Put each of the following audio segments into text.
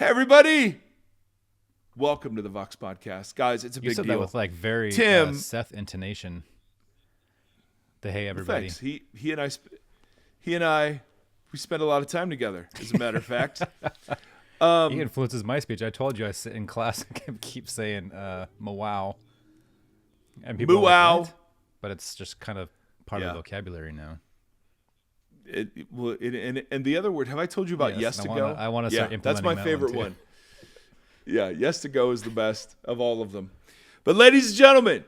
Hey, everybody. Welcome to the Vox Podcast. Guys, it's a big deal. You said that with like very Tim, Seth intonation. The hey, everybody. Thanks. He and I, we spent a lot of time together, as a matter of fact. He influences my speech. I told you I sit in class and keep saying "wow," and people are like, "What?" But it's just kind of part of the vocabulary now. And the other word, have I told you about yes to go? I want to start implementing that's my favorite one. Yeah, yes to go is the best of all of them. But ladies and gentlemen,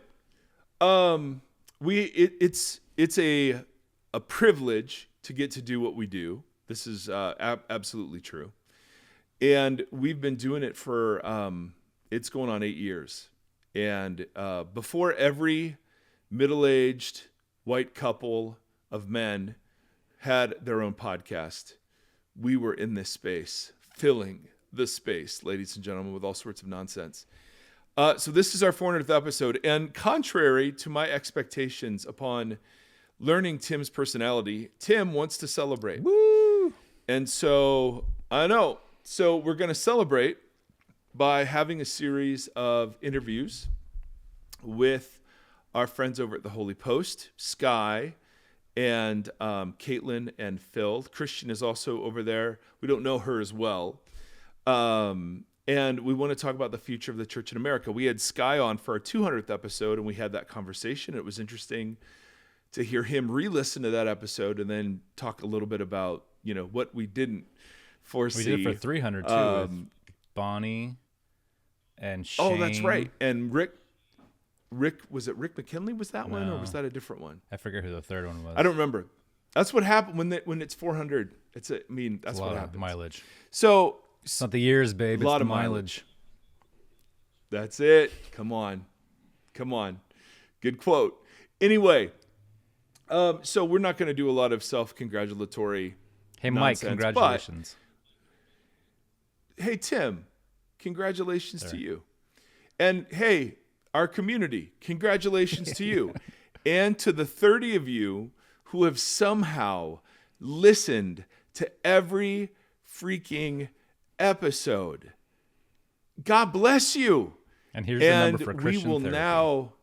it's a privilege to get to do what we do. This is absolutely true. And we've been doing it for, it's going on 8 years. And before every middle-aged white couple of men had their own podcast, we were in this space, filling the space, ladies and gentlemen, with all sorts of nonsense. So this is our 400th episode. And contrary to my expectations upon learning Tim's personality, Tim wants to celebrate. Woo! And so, I know. So we're going to celebrate by having a series of interviews with our friends over at the Holy Post, Skye and Caitlin and Phil. Christian is also over there. We don't know her as well. And we want to talk about the future of the church in America. We had Skye on for our 200th episode, and we had that conversation. It was interesting to hear him re-listen to that episode and then talk a little bit about, what we didn't foresee. We did it for 300 too, with Bonnie and Shane. Oh, that's right. And Rick, was it Rick McKinley? Was that one, or was that a different one? I forget who the third one was. I don't remember. That's what happened when it's 400. That's what happens. Mileage. So it's not the years, babe. It's the mileage. That's it. Come on. Good quote. Anyway, so we're not going to do a lot of self-congratulatory. Hey, Mike, congratulations. Hey, Tim, congratulations to you. And hey, our community, congratulations to you. And to the 30 of you who have somehow listened to every freaking episode. God bless you. And here's the number for Christian we will therapy. Now.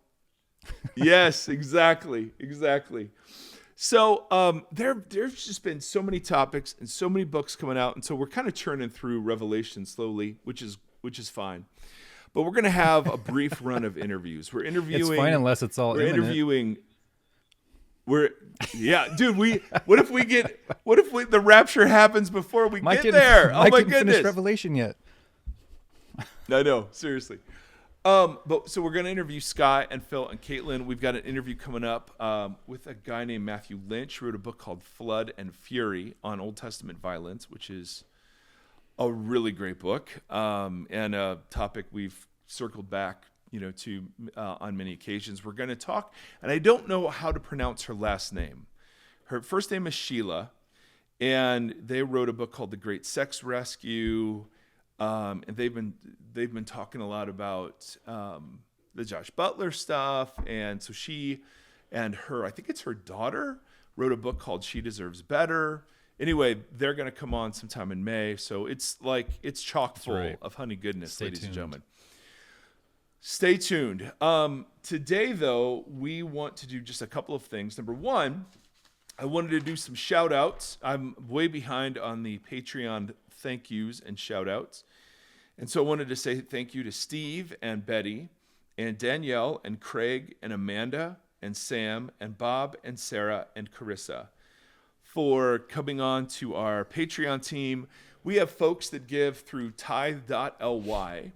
Yes, exactly. So there's just been so many topics and so many books coming out, and so we're kind of churning through Revelation slowly, which is fine. But we're going to have a brief run of interviews. We're interviewing. It's fine unless it's all imminent. Interviewing. Dude. What if the rapture happens before we get there? Mike my didn't goodness. finish Revelation yet. No, seriously. So we're going to interview Skye and Phil and Caitlin. We've got an interview coming up with a guy named Matthew Lynch, who wrote a book called Flood and Fury on Old Testament violence, which is a really great book, and a topic we've circled back, to on many occasions. We're going to talk, and I don't know how to pronounce her last name. Her first name is Sheila, and they wrote a book called The Great Sex Rescue. And they've been talking a lot about the Josh Butler stuff, and so she and her, I think it's her daughter, wrote a book called She Deserves Better. Anyway, they're going to come on sometime in May, so it's chock full of honey goodness, ladies and gentlemen. Stay tuned. Today, though, we want to do just a couple of things. Number one, I wanted to do some shout outs. I'm way behind on the Patreon thank yous and shout outs. And so I wanted to say thank you to Steve and Betty and Danielle and Craig and Amanda and Sam and Bob and Sarah and Carissa for coming on to our Patreon team. We have folks that give through tithe.ly.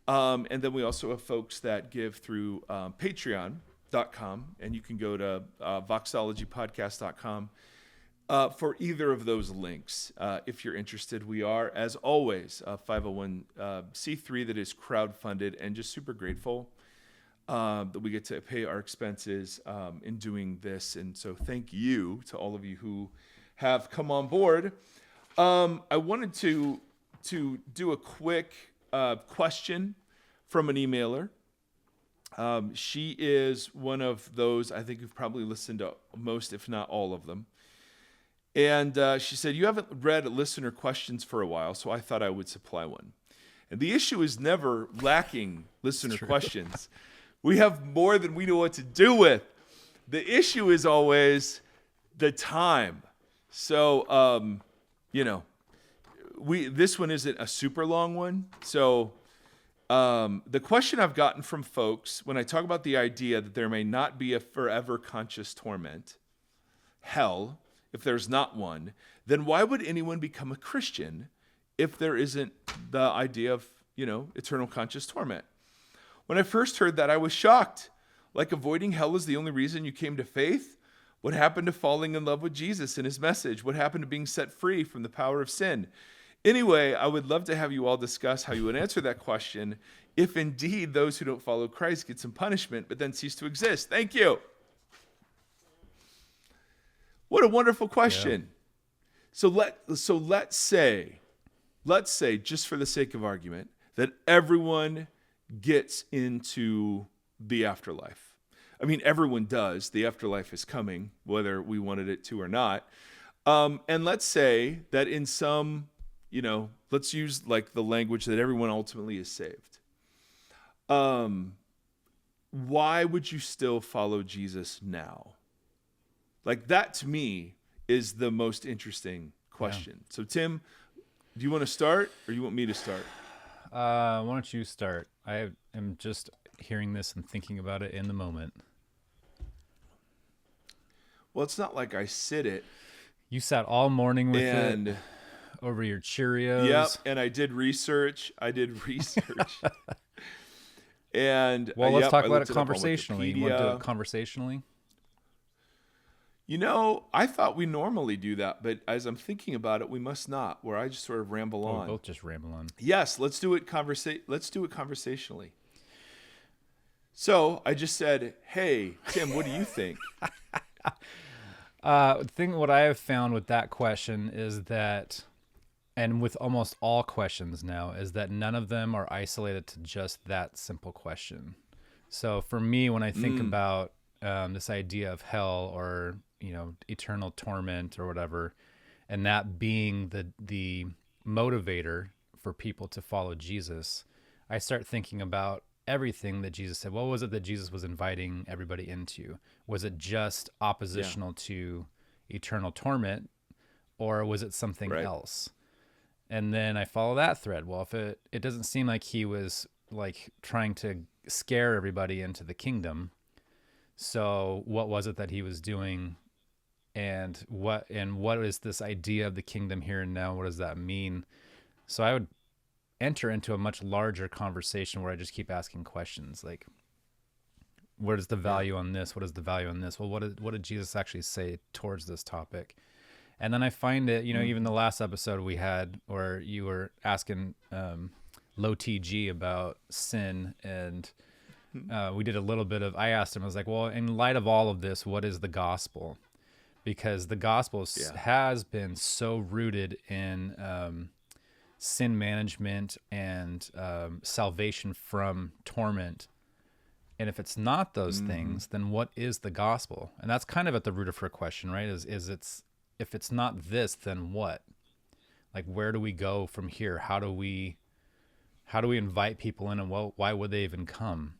And then we also have folks that give through patreon.com. And you can go to voxologypodcast.com. For either of those links, if you're interested. We are, as always, a 501c3 that is crowdfunded, and just super grateful that we get to pay our expenses in doing this. And so thank you to all of you who have come on board. I wanted to do a quick question from an emailer. She is one of those, I think, who've probably listened to most, if not all of them. And she said, you haven't read listener questions for a while, so I thought I would supply one. And the issue is never lacking listener questions. We have more than we know what to do with. The issue is always the time. So, this one isn't a super long one. So the question I've gotten from folks when I talk about the idea that there may not be a forever conscious torment, hell, if there's not one, then why would anyone become a Christian if there isn't the idea of, eternal conscious torment? When I first heard that, I was shocked. Like avoiding hell is the only reason you came to faith? What happened to falling in love with Jesus and his message? What happened to being set free from the power of sin? Anyway, I would love to have you all discuss how you would answer that question if indeed those who don't follow Christ get some punishment but then cease to exist. Thank you. What a wonderful question. Yeah. So let's say, just for the sake of argument, that everyone gets into the afterlife. I mean, everyone does. The afterlife is coming, whether we wanted it to or not. And let's say that in some, let's use like the language that everyone ultimately is saved. Why would you still follow Jesus now? Like that to me is the most interesting question. Yeah. So Tim, do you want to start or you want me to start? Why don't you start? I am just hearing this and thinking about it in the moment. Well, it's not like I sit it. You sat all morning with it over your Cheerios. Yep, and I did research. And let's talk about it conversationally. You want to do it conversationally? I thought we normally do that, but as I'm thinking about it, we must not. Where I just sort of ramble on. We both just ramble on. Yes, let's do it conversationally. So I just said, "Hey, Tim, what do you think?" What I have found with that question is that, and with almost all questions now, is that none of them are isolated to just that simple question. So for me, when I think about this idea of hell or eternal torment or whatever, and that being the motivator for people to follow Jesus, I start thinking about everything that Jesus said. What was it that Jesus was inviting everybody into? Was it just oppositional to eternal torment, or was it something else? And then I follow that thread. Well, if it doesn't seem like he was like trying to scare everybody into the kingdom, so what was it that he was doing? And what is this idea of the kingdom here and now? What does that mean? So I would enter into a much larger conversation where I just keep asking questions like, what is the value on this? What is the value on this? Well, what did Jesus actually say towards this topic? And then I find it, even the last episode we had where you were asking Low TG about sin, and we did a little bit of, I asked him, I was like, well, in light of all of this, what is the gospel? Because the gospel has been so rooted in sin management and salvation from torment. And if it's not those things, then what is the gospel? And that's kind of at the root of her question, right? If it's not this, then what? Like, where do we go from here? How do we invite people in, and why would they even come?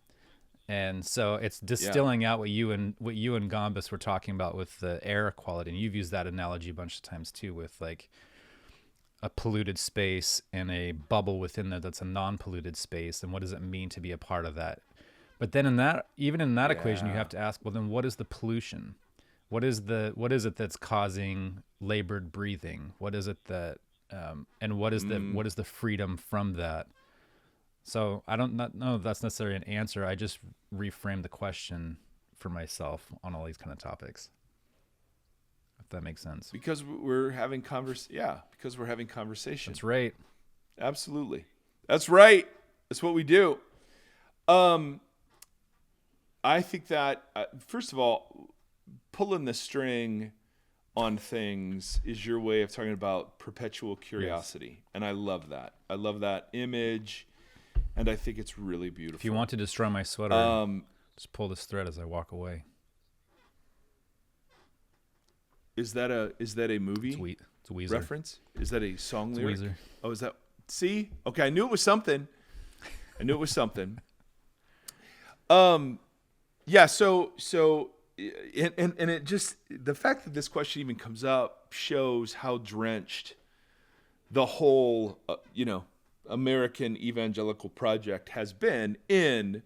And so it's distilling out what you and Gombus were talking about with the air quality. And you've used that analogy a bunch of times too, with like a polluted space and a bubble within there that's a non-polluted space. And what does it mean to be a part of that? But then in that equation, you have to ask, well, then what is the pollution? What is it that's causing labored breathing? What is it that, and what is the freedom from that? So I don't know if that's necessarily an answer. I just reframe the question for myself on all these kind of topics. If that makes sense. Because we're having conversation. That's right. Absolutely. That's right. That's what we do. I think that, first of all, pulling the string on things is your way of talking about perpetual curiosity. Yes. And I love that. I love that image. And I think it's really beautiful. If you want to destroy my sweater, just pull this thread as I walk away. Is that a movie It's Weezer. reference? Is that a song It's lyric? Weezer. Oh, is that? See? Okay, I knew it was something. Yeah. So, and it just, the fact that this question even comes up shows how drenched the whole, American evangelical project has been in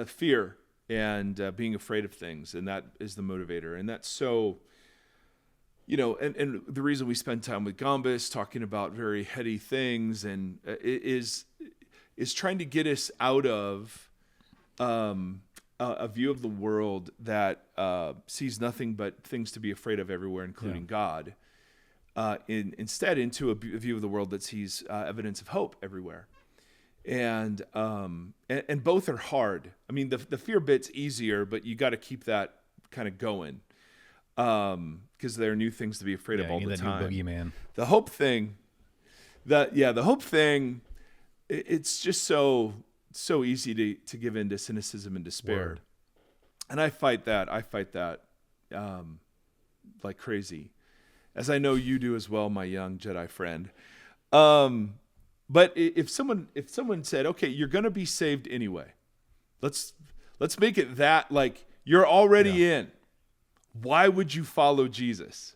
fear and being afraid of things, and that is the motivator, and that's so. And the reason we spend time with Gombis talking about very heady things and is trying to get us out of a view of the world that sees nothing but things to be afraid of everywhere, including God. Instead, into a view of the world that sees evidence of hope everywhere. And both are hard. I mean, the fear bit's easier, but you got to keep that kind of going. Because there are new things to be afraid of all the time. New boogeyman. The hope thing, it's just so easy to give in to cynicism and despair. Word. And I fight that like crazy, as I know you do as well, my young Jedi friend. But if someone said, okay, you're going to be saved anyway, let's make it that, like, you're already in. Why would you follow Jesus?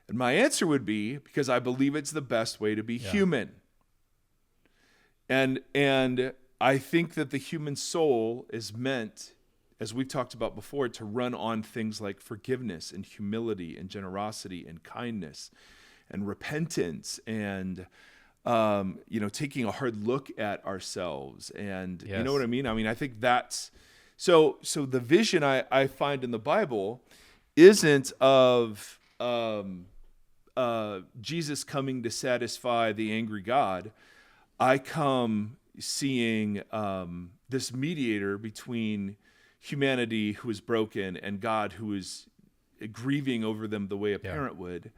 And my answer would be, because I believe it's the best way to be human. And I think that the human soul is meant, as we've talked about before, to run on things like forgiveness and humility and generosity and kindness and repentance and taking a hard look at ourselves. And you know what I mean? I mean, I think that's so the vision I find in the Bible isn't of Jesus coming to satisfy the angry God. I come seeing this mediator between humanity who is broken and God who is grieving over them the way a parent would,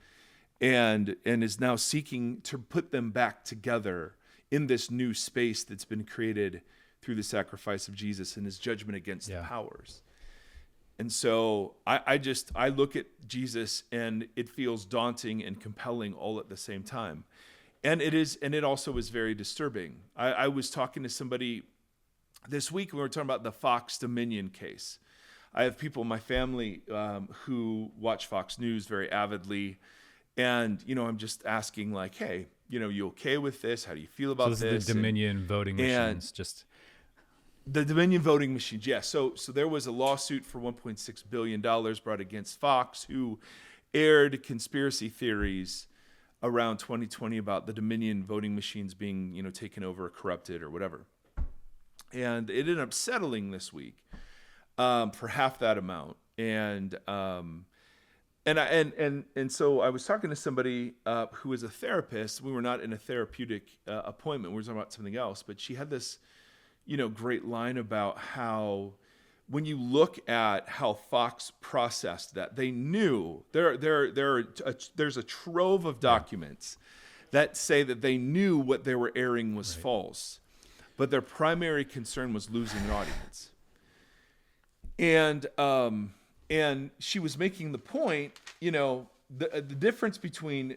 and is now seeking to put them back together in this new space that's been created through the sacrifice of Jesus and his judgment against the powers. And so I look at Jesus and it feels daunting and compelling all at the same time. And it also is very disturbing. I was talking to somebody this week and we were talking about the Fox Dominion case. I have people in my family who watch Fox News very avidly. And, I'm just asking like, hey, you okay with this? How do you feel about this? So this is the Dominion voting machines, The Dominion voting machines, yes. So there was a lawsuit for $1.6 billion brought against Fox, who aired conspiracy theories around 2020 about the Dominion voting machines being, taken over or corrupted or whatever. And it ended up settling this week for half that amount. And so I was talking to somebody who is a therapist. We were not in a therapeutic appointment. We were talking about something else, but she had this great line about how when you look at how Fox processed that, they knew there's a trove of documents that say that they knew what they were airing was false, but their primary concern was losing an audience. And she was making the point, the difference between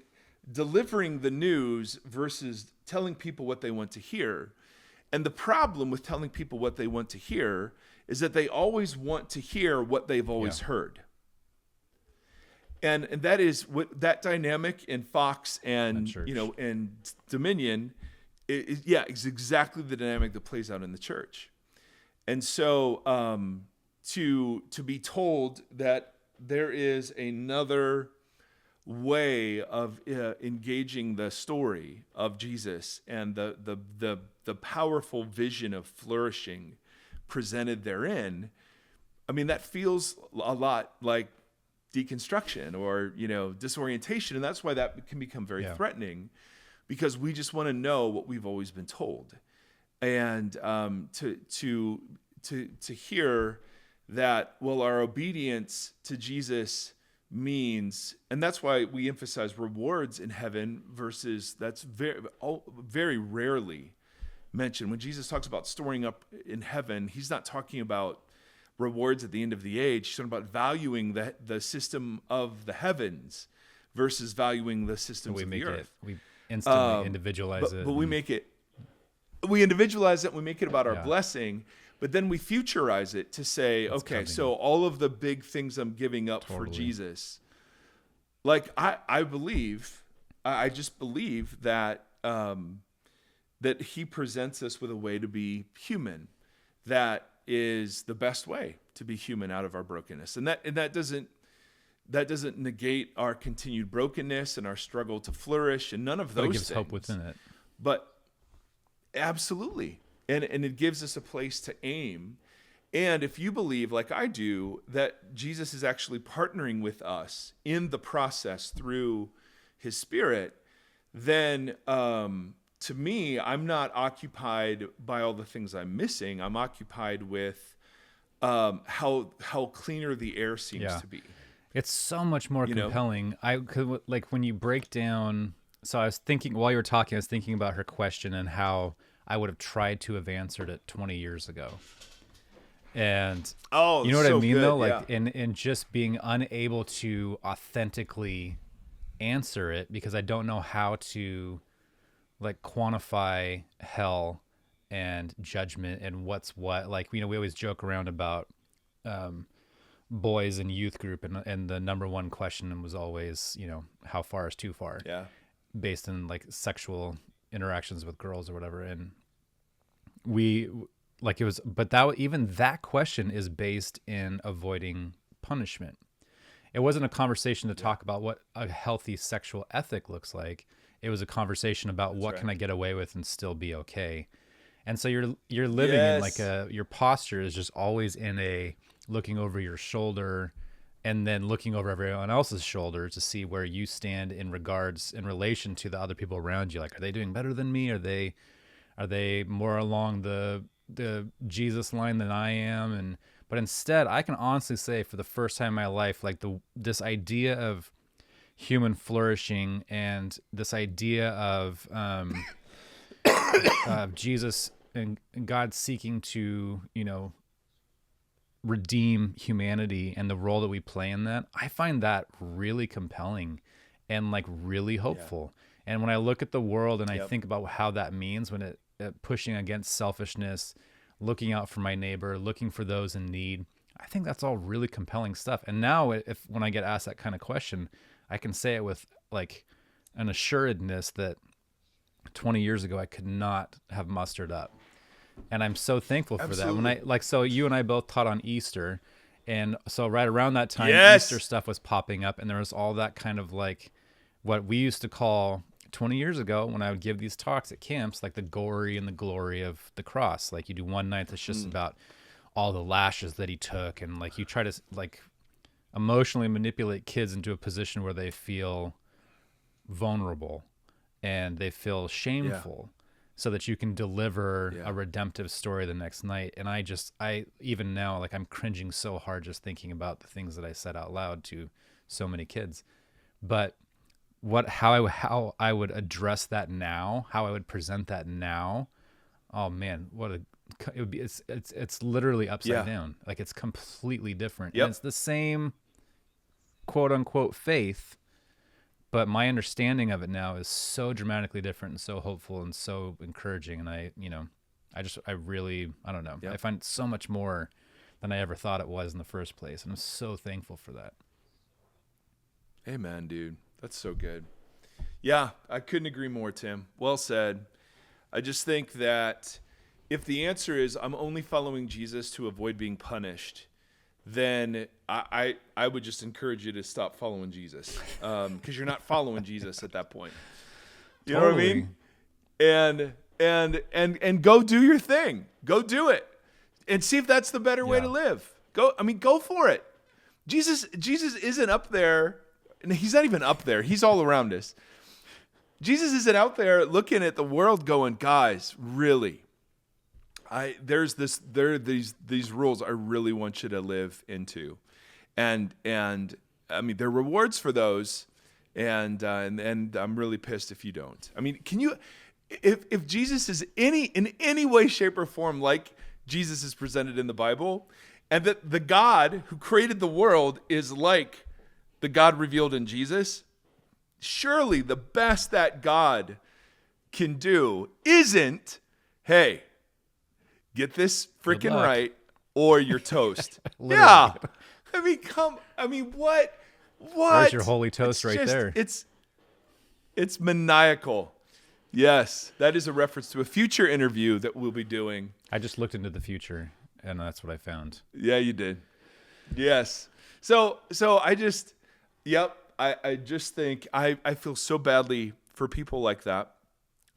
delivering the news versus telling people what they want to hear. And the problem with telling people what they want to hear is that they always want to hear what they've always heard. And that is what that dynamic in Fox and and Dominion is exactly the dynamic that plays out in the church. And so to be told that there is another way of engaging the story of Jesus and the powerful vision of flourishing presented therein, I mean, that feels a lot like deconstruction or disorientation, and that's why that can become very threatening, because we just want to know what we've always been told, and to hear that, well, our obedience to Jesus means, and that's why we emphasize rewards in heaven versus that's very rarely mentioned. When Jesus talks about storing up in heaven, he's not talking about rewards at the end of the age. She's talking about valuing the system of the heavens versus valuing the systems of the earth. We instantly individualize it. But we individualize it, and we make it about our blessing, but then we futurize it to say, okay, so all of the big things I'm giving up for Jesus, like I just believe that that he presents us with a way to be human that is the best way to be human out of our brokenness. And that doesn't negate our continued brokenness and our struggle to flourish and none of those things. It gives hope within it. But absolutely. And it gives us a place to aim. And if you believe, like I do, that Jesus is actually partnering with us in the process through his Spirit, then to me, I'm not occupied by all the things I'm missing. I'm occupied with how cleaner the air seems to be. It's so much more compelling. Like when you break down. So I was thinking while you were talking, I was thinking about her question and how I would have tried to have answered it 20 years ago. And you know what I mean, though? Like in just being unable to authentically answer it because I don't know how to like quantify hell and judgment and what's what. Like, we always joke around about boys in youth group and the number one question was always, how far is too far? Yeah. Based on like sexual interactions with girls or whatever. And even that question is based in avoiding punishment. It wasn't a conversation to talk about what a healthy sexual ethic looks like. It was a conversation about what can I get away with and still be okay. And so you're living in like your posture is just always in a looking over your shoulder and then looking over everyone else's shoulder to see where you stand in relation to the other people around you. Like, are they doing better than me? Are they more along the Jesus line than I am? But instead, I can honestly say for the first time in my life, like this idea of human flourishing and this idea of Jesus and God seeking to, redeem humanity and the role that we play in that, I find that really compelling and like really hopeful. Yeah. And when I look at the world and I think about how that means when it pushing against selfishness, looking out for my neighbor, looking for those in need, I think that's all really compelling stuff. And now when I get asked that kind of question, I can say it with like an assuredness that 20 years ago I could not have mustered up. And I'm so thankful for that. So you and I both taught on Easter. And so right around that time, Easter stuff was popping up. And there was all that kind of like what we used to call 20 years ago when I would give these talks at camps, like the gory and the glory of the cross. Like you do one night that's just about all the lashes that he took. And like you try to like emotionally manipulate kids into a position where they feel vulnerable and they feel shameful. So that you can deliver a redemptive story the next night. And I even now, like I'm cringing so hard just thinking about the things that I said out loud to so many kids. But how I would address that now, how I would present that now, oh man, it's literally upside down. Like it's completely different. Yep. And it's the same quote unquote faith, but my understanding of it now is so dramatically different and so hopeful and so encouraging. And I don't know. Yep. I find it so much more than I ever thought it was in the first place. And I'm so thankful for that. Amen, dude. That's so good. Yeah, I couldn't agree more, Tim. Well said. I just think that if the answer is I'm only following Jesus to avoid being punished, then I would just encourage you to stop following Jesus, because you're not following Jesus at that point. You know what I mean? And go do your thing. Go do it, and see if that's the better way to live. Go for it. Jesus isn't up there, and he's not even up there. He's all around us. Jesus isn't out there looking at the world, going, guys, really. There are these rules I really want you to live into, and I mean there are rewards for those, and I'm really pissed if you don't. I mean, can you, if Jesus is in any way, shape, or form like Jesus is presented in the Bible, and that the God who created the world is like the God revealed in Jesus, surely the best that God can do isn't, hey, get this freaking right or you're toast. Yeah. What? There's your holy toast there. It's maniacal. Yes, that is a reference to a future interview that we'll be doing. I just looked into the future, and that's what I found. Yeah, you did. Yes. So I just think I feel so badly for people like that.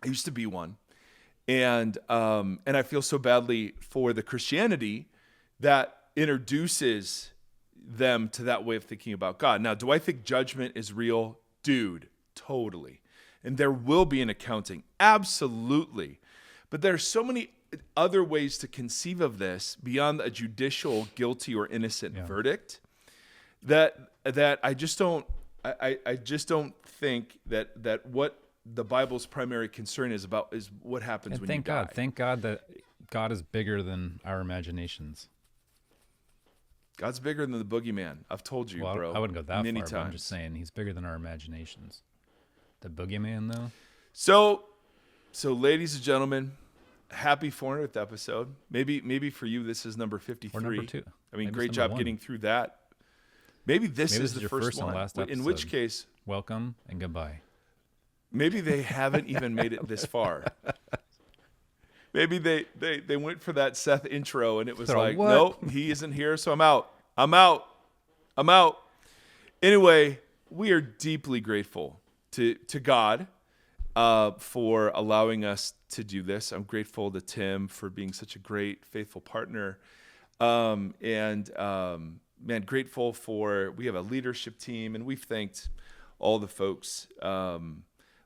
I used to be one. And I feel so badly for the Christianity that introduces them to that way of thinking about God. Now, do I think judgment is real? Dude, totally. And there will be an accounting. Absolutely. But there are so many other ways to conceive of this beyond a judicial guilty or innocent verdict that I just don't think that what the Bible's primary concern is what happens when you die. Thank God that God is bigger than our imaginations. God's bigger than the boogeyman. I've told you, bro. I wouldn't go that many far, times. but I'm just saying he's bigger than our imaginations. The boogeyman, though? So ladies and gentlemen, happy 400th episode. Maybe for you this is number 53. Or number 2. I mean, Maybe great job getting through that. Maybe this is the first one. And last episode. In which case, welcome and goodbye. Maybe they haven't even made it this far. Maybe they went for that Seth intro and it was like, nope, he isn't here, so I'm out. Anyway, we are deeply grateful to God for allowing us to do this. I'm grateful to Tim for being such a great, faithful partner. Man, grateful we have a leadership team, and we've thanked all the folks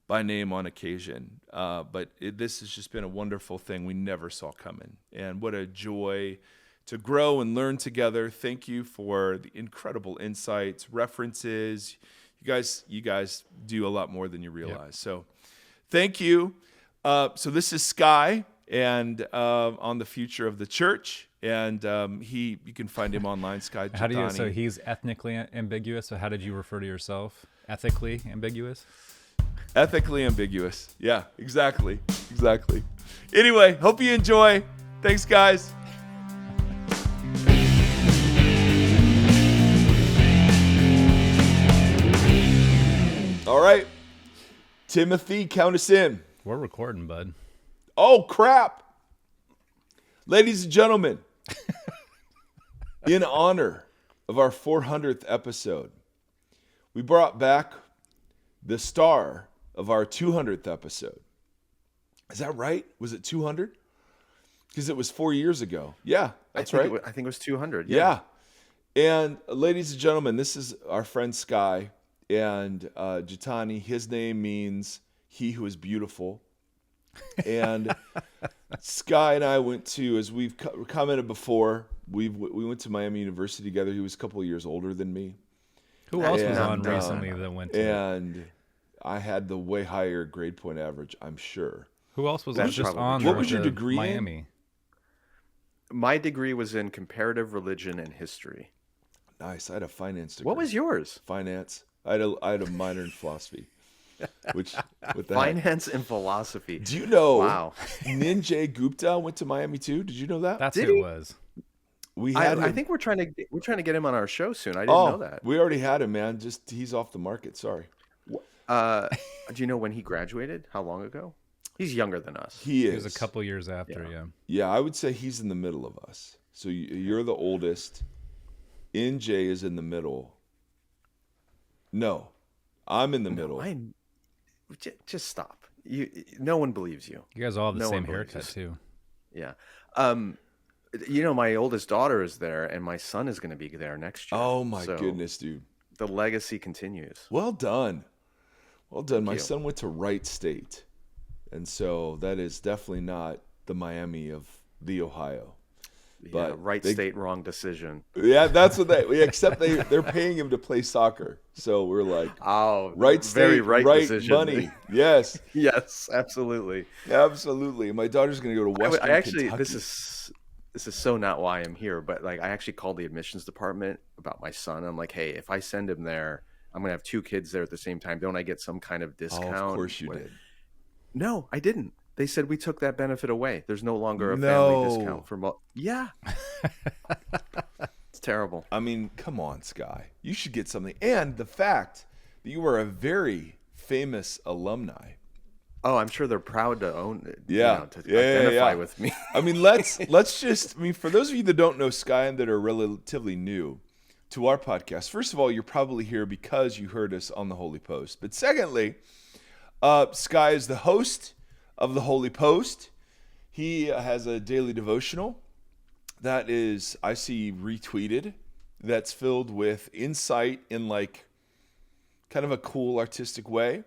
by name on occasion. But this has just been a wonderful thing we never saw coming. And what a joy to grow and learn together. Thank you for the incredible insights, references. You guys do a lot more than you realize. Yep. So thank you. So this is Skye and on the future of the church. And you can find him online, Skye Jethani. So he's ethnically ambiguous. So how did you refer to yourself? Ethically ambiguous? Ethically ambiguous. Yeah, exactly. Anyway, hope you enjoy. Thanks, guys. All right. Timothy, count us in. We're recording, bud. Oh, crap. Ladies and gentlemen, in honor of our 400th episode, we brought back the star of our 200th episode. Is that right? Was it 200? Because it was 4 years ago. Yeah, that's right. I think it was 200. Yeah. And ladies and gentlemen, this is our friend Skye and Jethani. His name means he who is beautiful. And Skye and I went to, as we've commented before, we went to Miami University together. He was a couple of years older than me. Who else was on recently that went to? And I had the way higher grade point average, I'm sure. Who else was just on? What was your degree Miami? in? My degree was in comparative religion and history. Nice. I had a finance degree. What was yours? Finance. I had a minor in philosophy. Finance and philosophy. Do you know? Wow. Ninjay Gupta went to Miami too. Did you know that? That's who it was. I think we're trying to get him on our show soon. I didn't know that. We already had him, man. Just he's off the market. Sorry. Do you know when he graduated? How long ago? He's younger than us. He was a couple years after. Yeah, I would say he's in the middle of us. So you're the oldest. NJ is in the middle. No, I'm in the middle. Just stop. No one believes you. You guys all have the same haircut too. Yeah. My oldest daughter is there, and my son is going to be there next year. Oh my goodness, dude! The legacy continues. Well done. My son went to Wright State, and so that is definitely not the Miami of the Ohio. But Wright State, wrong decision. Yeah, that's what except they're paying him to play soccer. So we're like, Wright State, very right decision. Money. Yes. Yes, absolutely. Absolutely. My daughter's going to go to Western Kentucky. This this is so not why I'm here, but like I actually called the admissions department about my son. I'm like, hey, if I send him there, I'm gonna have 2 kids there at the same time. Don't I get some kind of discount? Oh, of course you did. No, I didn't. They said we took that benefit away. There's no longer a No. family discount for yeah. It's terrible. I mean, come on, Skye. You should get something. And the fact that you are a very famous alumni. Oh, I'm sure they're proud to own it. Yeah. To identify with me. I mean, let's just, I mean, for those of you that don't know Skye and that are relatively new to our podcast, first of all, you're probably here because you heard us on the Holy Post. But secondly, Skye is the host of the Holy Post. He has a daily devotional that is, I see retweeted, that's filled with insight in like kind of a cool artistic way.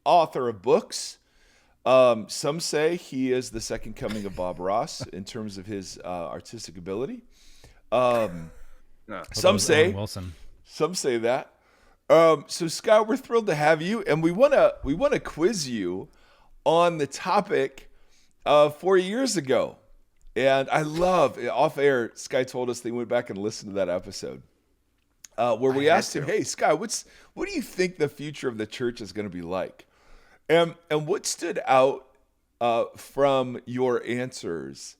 Author of books. Some say he is the second coming of Bob Ross in terms of his artistic ability. Some say that. So Skye, we're thrilled to have you, and we wanna quiz you on the topic of 4 years ago. And I love, off air, Skye told us they went back and listened to that episode where we asked him, hey, Skye, what do you think the future of the church is going to be like? And what stood out from your answers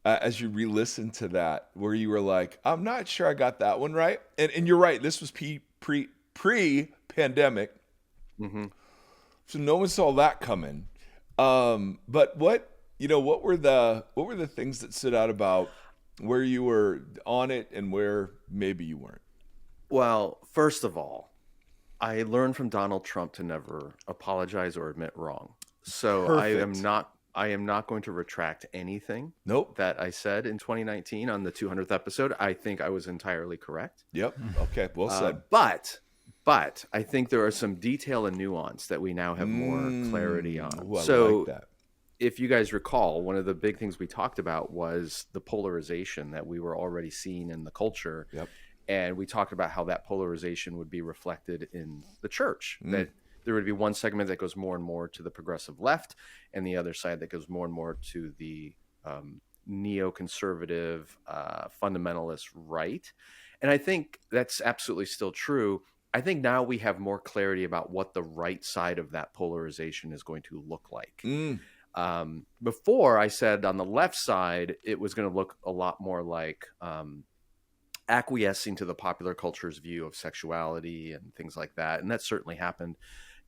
as you re-listened to that, where you were like, I'm not sure I got that one right. And you're right, this was pre-pandemic. Mm-hmm. So no one saw that coming. But what were the things that stood out about where you were on it and where maybe you weren't? Well, first of all, I learned from Donald Trump to never apologize or admit wrong. So Perfect. I am not going to retract anything Nope. that I said in 2019 on the 200th episode. I think I was entirely correct. Yep. Okay. Well said. But I think there are some detail and nuance that we now have more clarity on. Ooh, I so like that. if you guys recall, one of the big things we talked about was the polarization that we were already seeing in the culture. Yep. And we talked about how that polarization would be reflected in the church, that there would be one segment that goes more and more to the progressive left and the other side that goes more and more to the neoconservative, fundamentalist right. And I think that's absolutely still true. I think now we have more clarity about what the right side of that polarization is going to look like. Before, I said on the left side, it was going to look a lot more like acquiescing to the popular culture's view of sexuality and things like that. And that certainly happened.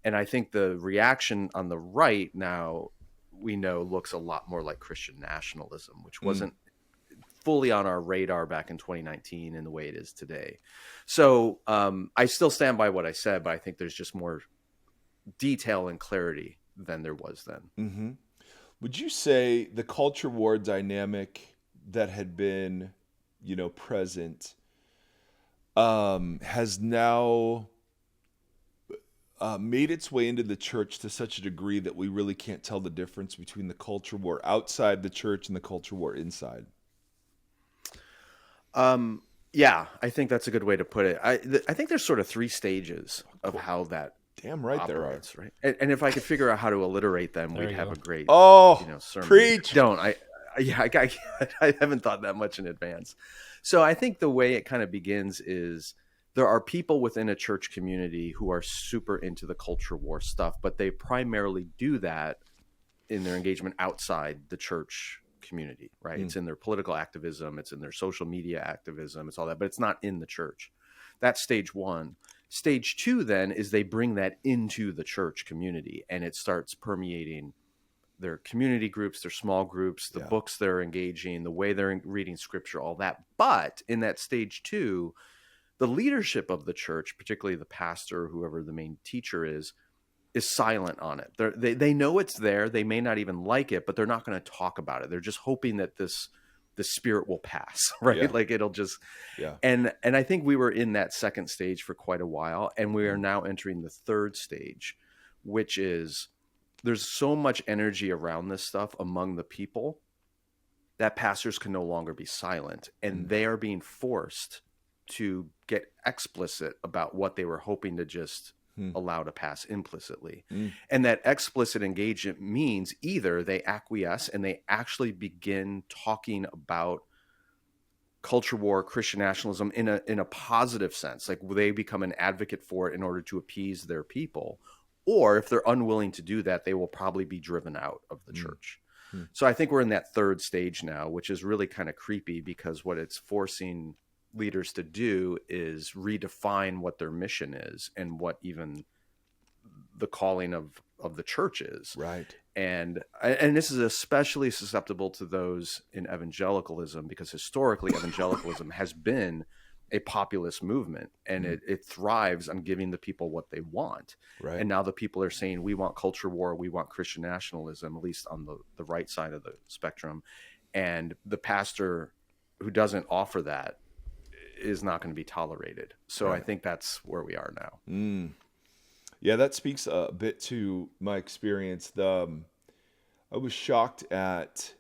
And I think the reaction on the right now, we know, looks a lot more like Christian nationalism, which wasn't fully on our radar back in 2019 in the way it is today. So I still stand by what I said, but I think there's just more detail and clarity than there was then. Mm-hmm. Would you say the culture war dynamic that had been, present has now made its way into the church to such a degree that we really can't tell the difference between the culture war outside the church and the culture war inside? Yeah, I think that's a good way to put it. I think there's sort of 3 stages of how that Damn right operates, there are. right? And if I could figure out how to alliterate them, we'd have a great sermon. Preach. Don't I haven't thought that much in advance. So I think the way it kind of begins is there are people within a church community who are super into the culture war stuff, but they primarily do that in their engagement outside the church community, right? It's in their political activism, it's in their social media activism, it's all that, but it's not in the church. That's stage 1. Stage 2 then is they bring that into the church community and it starts permeating their community groups, their small groups, the books they're engaging, the way they're reading scripture, all that. But in that stage 2, the leadership of the church, particularly the pastor, whoever the main teacher is silent on it. They know it's there. They may not even like it, but they're not going to talk about it. They're just hoping that the spirit will pass, right? Yeah. Like it'll just, and I think we were in that second stage for quite a while, and we are now entering the third stage, which is there's so much energy around this stuff among the people that pastors can no longer be silent, and they are being forced to get explicit about what they were hoping to just allow to pass implicitly. And that explicit engagement means either they acquiesce and they actually begin talking about culture war, Christian nationalism in a positive sense. Like they become an advocate for it in order to appease their people. Or if they're unwilling to do that, they will probably be driven out of the church. So I think we're in that third stage now, which is really kind of creepy because what it's forcing leaders to do is redefine what their mission is and what even the calling of the church is. Right. And this is especially susceptible to those in evangelicalism because historically evangelicalism has been a populist movement and it thrives on giving the people what they want. Right. And now the people are saying, we want culture war, we want Christian nationalism, at least on the right side of the spectrum. And the pastor who doesn't offer that is not going to be tolerated. So I think that's where we are now. Yeah, that speaks a bit to my experience. I was shocked at,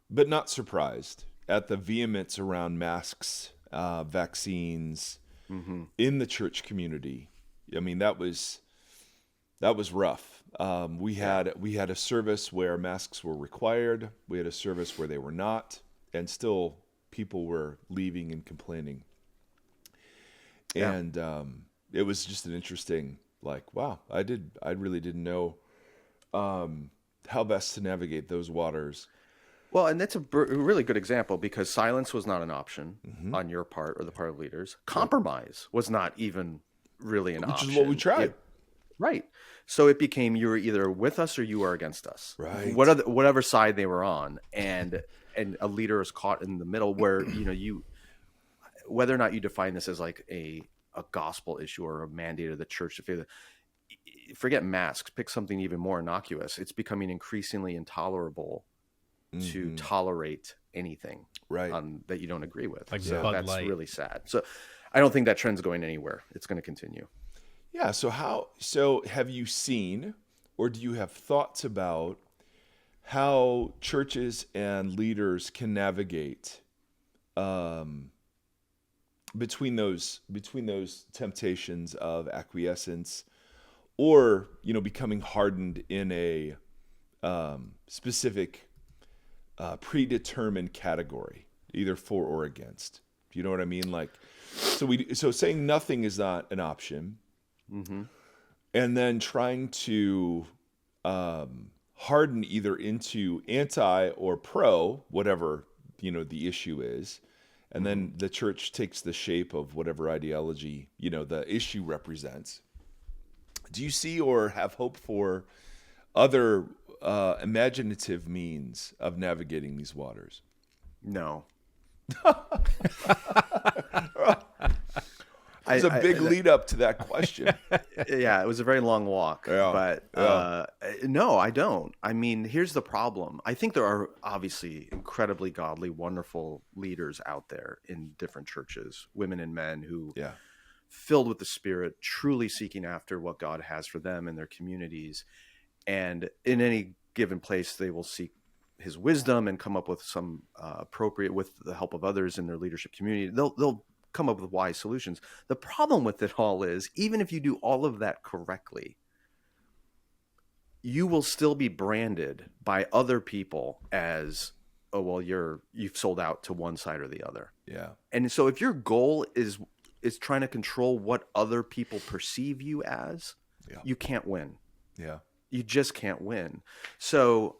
but not surprised, at the vehemence around masks, vaccines in the church community. I mean, that was rough. We had a service where masks were required. We had a service where they were not, and still people were leaving and complaining. Yeah. And it was just an interesting, like, wow, I really didn't know how best to navigate those waters. Well, and that's a really good example because silence was not an option on your part or the part of leaders. Compromise was not even really an option. Which is what we tried. Right. So it became you were either with us or you are against us. Right. Whatever side they were on. And a leader is caught in the middle where, whether or not you define this as like a gospel issue or a mandate of the church to favor, forget masks, pick something even more innocuous. It's becoming increasingly intolerable to tolerate anything that you don't agree with. Like so Bud that's Light. really sad. So I don't think that trend's going anywhere. It's going to continue. Yeah. So have you seen, or do you have thoughts about how churches and leaders can navigate between those temptations of acquiescence or, becoming hardened in a specific predetermined category, either for or against? Do you know what I mean? Like, so saying nothing is not an option, and then trying to harden either into anti or pro, whatever the issue is, and then the church takes the shape of whatever ideology the issue represents. Do you see or have hope for other imaginative means of navigating these waters? No. It's a big lead up to that question. Yeah, it was a very long walk. Yeah. But no, I don't. I mean, here's the problem. I think there are obviously incredibly godly, wonderful leaders out there in different churches, women and men who filled with the Spirit, truly seeking after what God has for them and their communities. And in any given place, they will seek his wisdom and come up with some appropriate, with the help of others in their leadership community. They'll come up with wise solutions. The problem with it all is, even if you do all of that correctly, you will still be branded by other people as, oh, well, you've sold out to one side or the other. Yeah. And so if your goal is trying to control what other people perceive you as, you can't win. Yeah. You just can't win. So,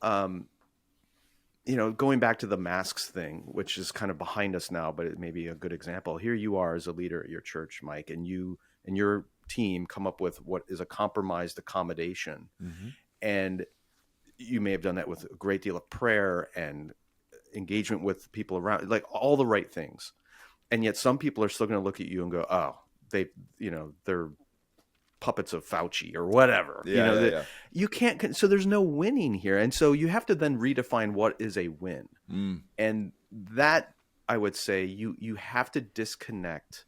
going back to the masks thing, which is kind of behind us now, but it may be a good example. Here you are as a leader at your church, Mike, and you and your team come up with what is a compromised accommodation. And you may have done that with a great deal of prayer and engagement with people around, like all the right things. And yet some people are still going to look at you and go, oh, they're puppets of Fauci or whatever. You can't, so there's no winning here. And so you have to then redefine what is a win. And that, I would say, you have to disconnect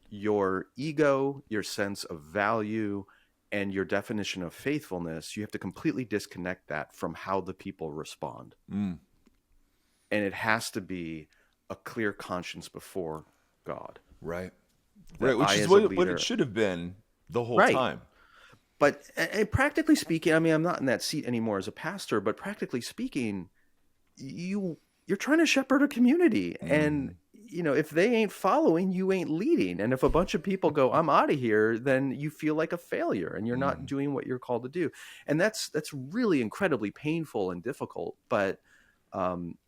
your ego, your sense of value, and your definition of faithfulness. You have to completely disconnect that from how the people respond. And it has to be a clear conscience before God. Right. That Which I, is as a what leader- it should have been the whole Right. time. But and practically speaking, I mean, I'm not in that seat anymore as a pastor, but practically speaking, you're trying to shepherd a community, and if they ain't following, you ain't leading. And if a bunch of people go, I'm out of here, then you feel like a failure and you're not doing what you're called to do. And that's really incredibly painful and difficult. But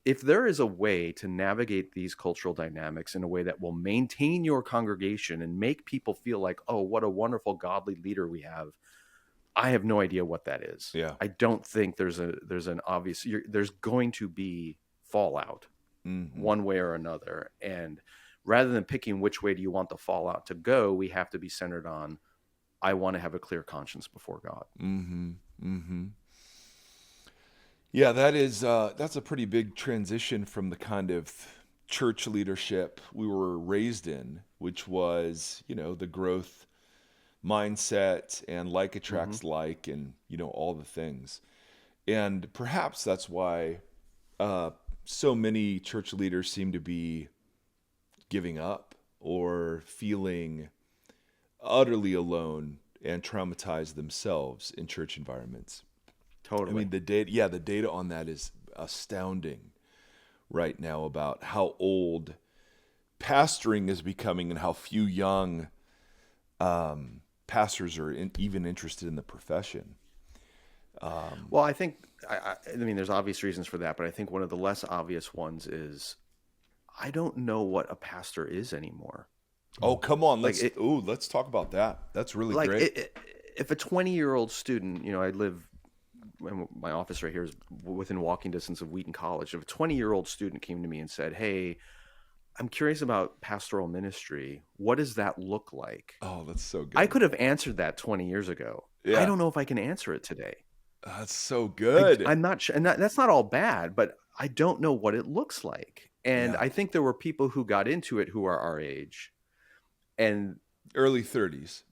if there is a way to navigate these cultural dynamics in a way that will maintain your congregation and make people feel like, oh, what a wonderful godly leader we have, I have no idea what that is. Yeah. I don't think there's an obvious, there's going to be fallout one way or another. And rather than picking which way do you want the fallout to go, we have to be centered on, I want to have a clear conscience before God. Yeah, that's a pretty big transition from the kind of church leadership we were raised in, which was, the growth mindset and like attracts like, and, all the things. And perhaps that's why so many church leaders seem to be giving up or feeling utterly alone and traumatized themselves in church environments. Totally. I mean, the data on that is astounding right now about how old pastoring is becoming and how few young pastors are even interested in the profession. Well, I think, I mean, there's obvious reasons for that, but I think one of the less obvious ones is I don't know what a pastor is anymore. Oh, come on. Let's talk about that. That's really great. If a 20-year-old student, I live, my office right here is within walking distance of Wheaton College. If a 20-year-old student came to me and said, hey, I'm curious about pastoral ministry, what does that look like? Oh, that's so good. I could have answered that 20 years ago. Yeah. I don't know if I can answer it today. That's so good. I'm not sure. And that's not all bad, but I don't know what it looks like. And I think there were people who got into it who are our age and early 30s.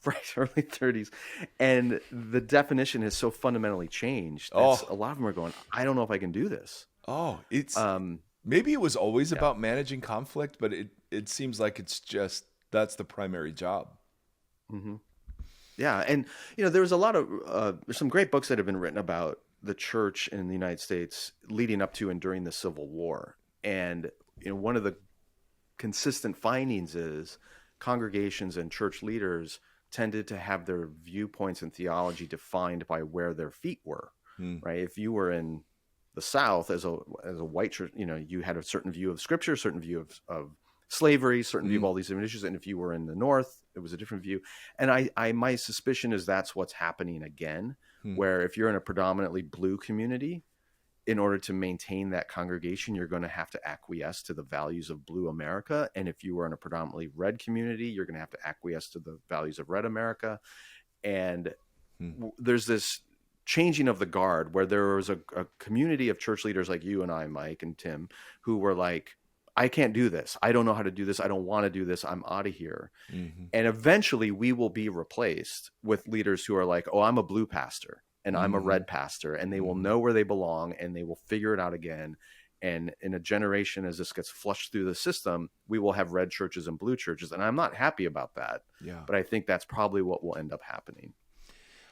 Right, early 30s. And the definition has so fundamentally changed. A lot of them are going, I don't know if I can do this. Oh, it's maybe it was always about managing conflict, but it seems like it's just that's the primary job. Mm-hmm. Yeah, and there was a lot of there's some great books that have been written about the church in the United States leading up to and during the Civil War. And one of the consistent findings is congregations and church leaders tended to have their viewpoints and theology defined by where their feet were. Right? If you were in the South as a white church, you had a certain view of Scripture, a certain view of slavery, certain view of all these different issues. And if you were in the North, it was a different view. And my suspicion is that's what's happening again, where if you're in a predominantly blue community, in order to maintain that congregation, you're going to have to acquiesce to the values of blue America. And if you were in a predominantly red community, you're going to have to acquiesce to the values of red America. And there's this changing of the guard where there was a community of church leaders like you and I, Mike and Tim, who were like, I can't do this. I don't know how to do this. I don't want to do this. I'm out of here. And eventually we will be replaced with leaders who are like, oh, I'm a blue pastor and I'm a red pastor, and they will know where they belong and they will figure it out again. And in a generation, as this gets flushed through the system, we will have red churches and blue churches. And I'm not happy about that. Yeah. But I think that's probably what will end up happening.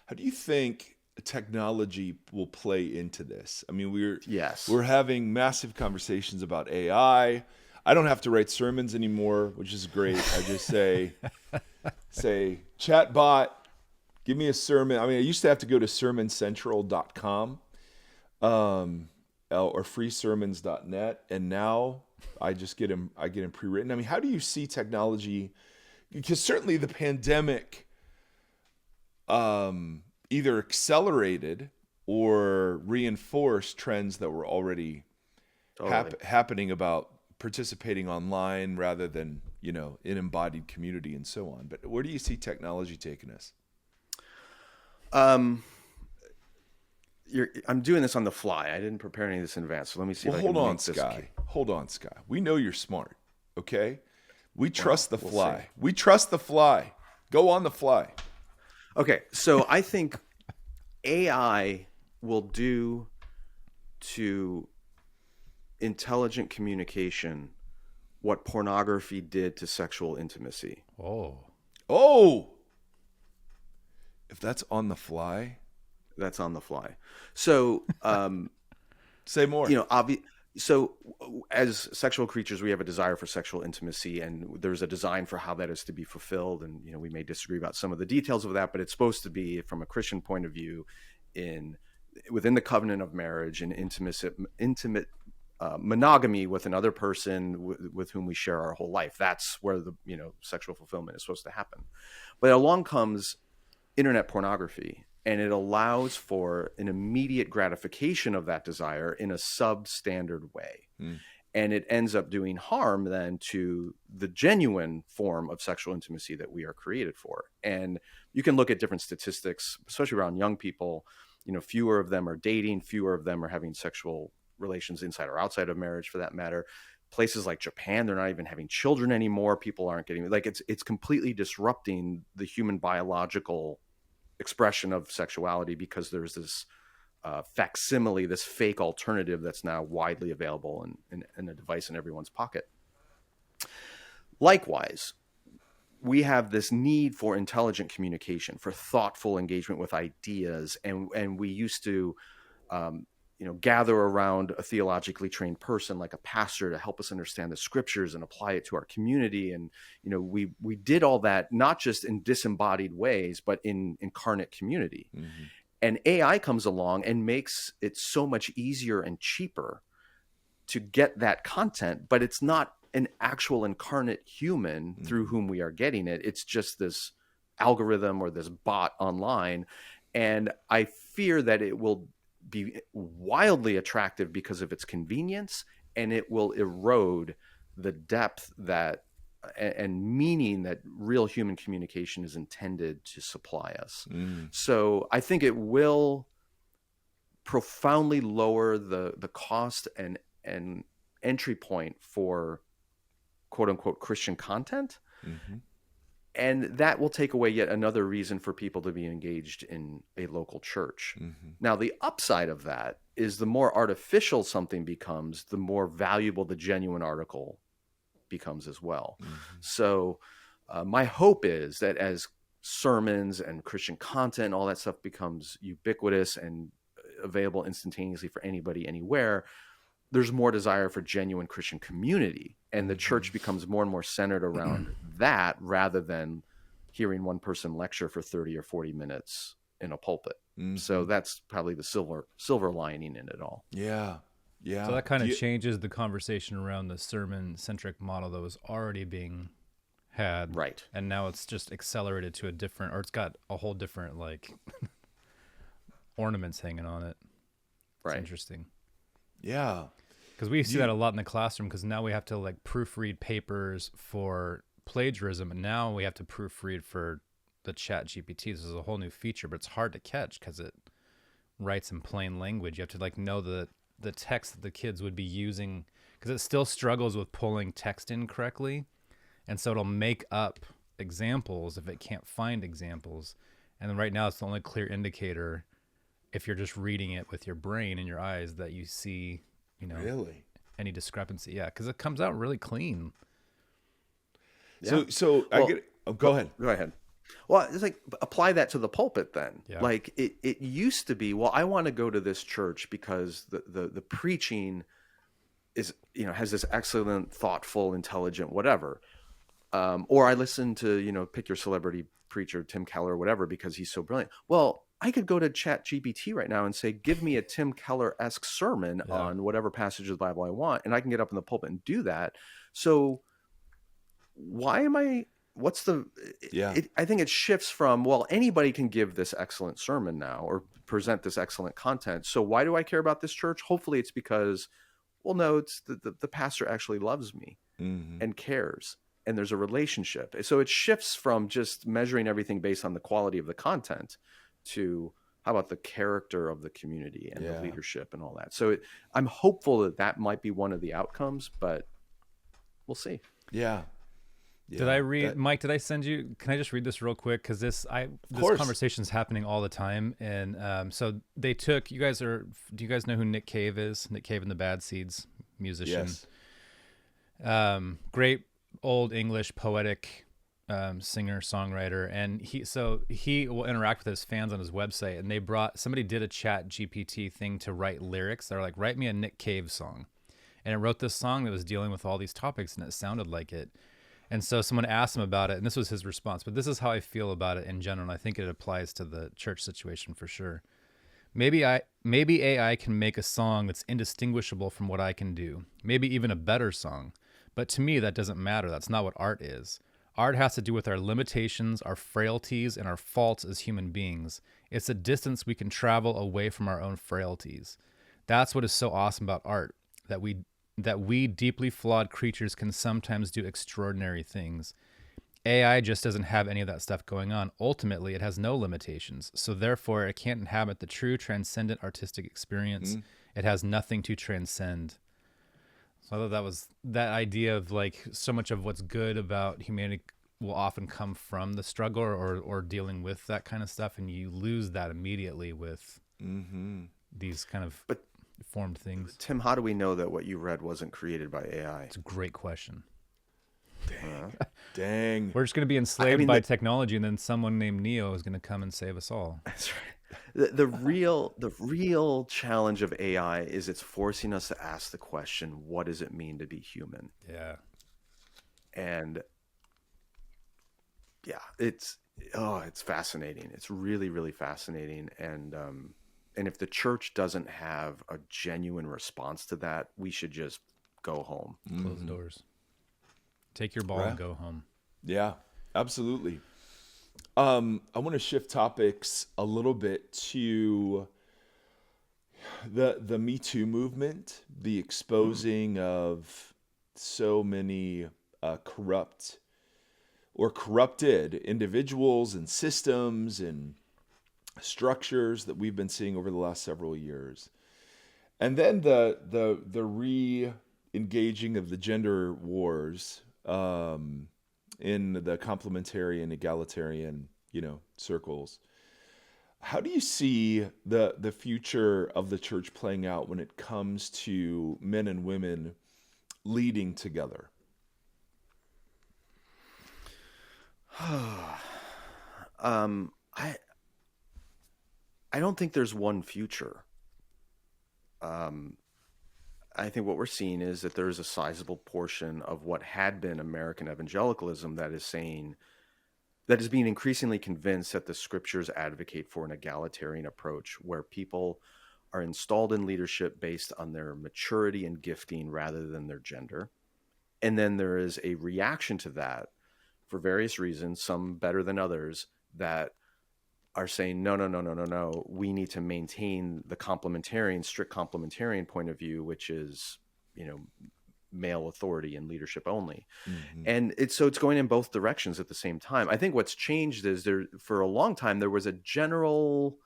How do you think technology will play into this? I mean, we're having massive conversations about AI. I don't have to write sermons anymore, which is great. I just say chat bot, give me a sermon. I mean, I used to have to go to sermoncentral.com or freesermons.net, and now I just get them pre-written. I mean, how do you see technology? Because certainly the pandemic either accelerated or reinforced trends that were already happening about participating online rather than, in embodied community and so on. But where do you see technology taking us? I'm doing this on the fly. I didn't prepare any of this in advance. So let me see if I can make this. Hold on, Skye. We know you're smart, okay? We trust the fly. We trust the fly. Go on the fly. Okay, so I think AI will do to intelligent communication what pornography did to sexual intimacy. Oh! If that's on the fly? That's on the fly. So, say more. So as sexual creatures, we have a desire for sexual intimacy, and there's a design for how that is to be fulfilled. And, we may disagree about some of the details of that, but it's supposed to be, from a Christian point of view, within the covenant of marriage and intimate monogamy with another person with whom we share our whole life. That's where the, sexual fulfillment is supposed to happen. But along comes internet pornography, and it allows for an immediate gratification of that desire in a substandard way. And it ends up doing harm then to the genuine form of sexual intimacy that we are created for. And you can look at different statistics, especially around young people. Fewer of them are dating, fewer of them are having sexual relations inside or outside of marriage, for that matter. Places like Japan, they're not even having children anymore. People aren't getting, like, it's completely disrupting the human biological expression of sexuality, because there's this facsimile, this fake alternative that's now widely available in a device in everyone's pocket. Likewise, we have this need for intelligent communication, for thoughtful engagement with ideas, and we used to gather around a theologically trained person like a pastor to help us understand the scriptures and apply it to our community. And, we did all that, not just in disembodied ways, but in incarnate community. And AI comes along and makes it so much easier and cheaper to get that content, but it's not an actual incarnate human through whom we are getting it. It's just this algorithm or this bot online. And I fear that it will be wildly attractive because of its convenience, and it will erode the depth and meaning that real human communication is intended to supply us. So I think it will profoundly lower the cost and entry point for quote unquote Christian content. And that will take away yet another reason for people to be engaged in a local church. Now, the upside of that is the more artificial something becomes, the more valuable the genuine article becomes as well. So my hope is that as sermons and Christian content, all that stuff becomes ubiquitous and available instantaneously for anybody, anywhere, there's more desire for genuine Christian community, and the church becomes more and more centered around that, rather than hearing one person lecture for 30 or 40 minutes in a pulpit. So that's probably the silver lining in it all. Yeah. So that kind of changes the conversation around the sermon-centric model that was already being had. Right. And now it's just accelerated to a different, or it's got a whole different, like, ornaments hanging on it. It's Right. interesting. Yeah. Because we see that a lot in the classroom, because now we have to, like, proofread papers for plagiarism, and now we have to proofread for the Chat GPT. This is a whole new feature, but it's hard to catch because it writes in plain language. You have to, like, know the text that the kids would be using, because it still struggles with pulling text in correctly, and so it'll make up examples if it can't find examples. And then right now it's the only clear indicator, if you're just reading it with your brain and your eyes, that you see, Really? any discrepancy. Yeah, because it comes out really clean. Yeah. So I get. Oh, go ahead. Go ahead. Well, it's like, apply that to the pulpit then. Yeah. Like it used to be, well, I want to go to this church because the preaching is, has this excellent, thoughtful, intelligent, whatever. Or I listen to, pick your celebrity preacher, Tim Keller or whatever, because he's so brilliant. Well, I could go to Chat GPT right now and say, give me a Tim Keller-esque sermon on whatever passage of the Bible I want, and I can get up in the pulpit and do that. So I think it shifts from, well, anybody can give this excellent sermon now or present this excellent content. So why do I care about this church? Hopefully it's because, well, no, it's the pastor actually loves me and cares, and there's a relationship. So it shifts from just measuring everything based on the quality of the content to how about the character of the community and the leadership and all that. So I'm hopeful that might be one of the outcomes, but we'll see. Yeah. Did I read, Mike? Did I send you? Can I just read this real quick? Because this conversation is happening all the time, and so they took. Do you guys know who Nick Cave is? Nick Cave and the Bad Seeds, musician. Yes. Great old English poetic singer songwriter, and he will interact with his fans on his website. And somebody did a Chat GPT thing to write lyrics. They're like, write me a Nick Cave song. and it wrote this song that was dealing with all these topics, and it sounded like it. And so someone asked him about it, and this was his response. But this is how I feel about it in general, and I think it applies to the church situation for sure. Maybe AI can make a song that's indistinguishable from what I can do, maybe even a better song. But to me, that doesn't matter. That's not what art is. Art has to do with our limitations, our frailties, and our faults as human beings. It's a distance we can travel away from our own frailties. That's what is so awesome about art, that we deeply flawed creatures can sometimes do extraordinary things. AI just doesn't have any of that stuff going on. Ultimately, it has no limitations. So therefore, it can't inhabit the true transcendent artistic experience. It has nothing to transcend. So I thought that was that idea of like so much of what's good about humanity will often come from the struggle or dealing with that kind of stuff. And you lose that immediately with these kind of formed things. Tim, how do we know that what you read wasn't created by AI? It's a great question. Dang. We're just going to be enslaved by technology, and then someone named Neo is going to come and save us all. That's right. The real challenge of AI is it's forcing us to ask the question, what does it mean to be human? Yeah. And yeah, it's fascinating. It's really, really fascinating. And if the church doesn't have a genuine response to that, we should just go home. Close the doors. Take your ball and go home. Yeah, absolutely. I want to shift topics a little bit to the Me Too movement, the exposing of so many corrupted individuals and systems and structures that we've been seeing over the last several years. And then the re-engaging of the gender wars in the complementary and egalitarian, circles. How do you see the future of the church playing out when it comes to men and women leading together? I don't think there's one future. I think what we're seeing is that there's a sizable portion of what had been American evangelicalism that is being increasingly convinced that the scriptures advocate for an egalitarian approach where people are installed in leadership based on their maturity and gifting rather than their gender. And then there is a reaction to that for various reasons, some better than others, that are saying, no. We need to maintain the strict complementarian point of view, which is, male authority and leadership only. And it's going in both directions at the same time. I think what's changed is for a long time, there was a general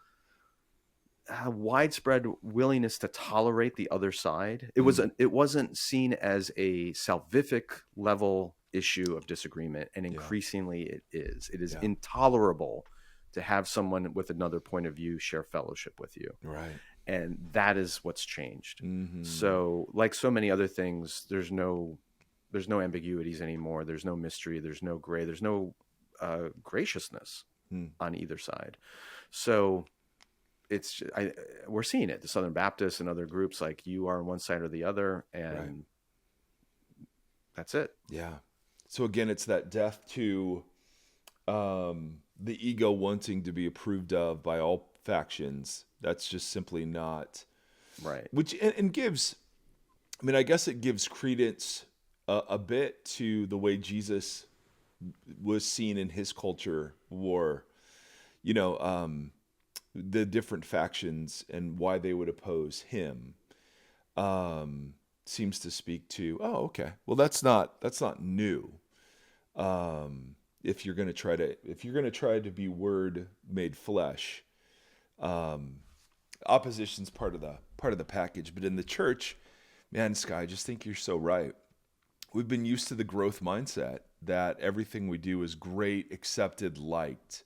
widespread willingness to tolerate the other side. It wasn't seen as a salvific level issue of disagreement. And increasingly it is. It is intolerable to have someone with another point of view share fellowship with you. Right. And that is what's changed. So like so many other things, there's no ambiguities anymore. There's no mystery. There's no gray. There's no graciousness on either side. So we're seeing it. The Southern Baptists and other groups, like, you are on one side or the other, and that's it. Yeah. So again, it's that death to the ego wanting to be approved of by all factions. That's just simply not right. Which and gives, I guess it gives credence a bit to the way Jesus was seen in his culture war. The different factions and why they would oppose him seems to speak to, okay, well, that's not new. If you're going to try to be word made flesh, opposition's part of the package. But in the church, man, Skye, I just think you're so right. We've been used to the growth mindset that everything we do is great, accepted, liked,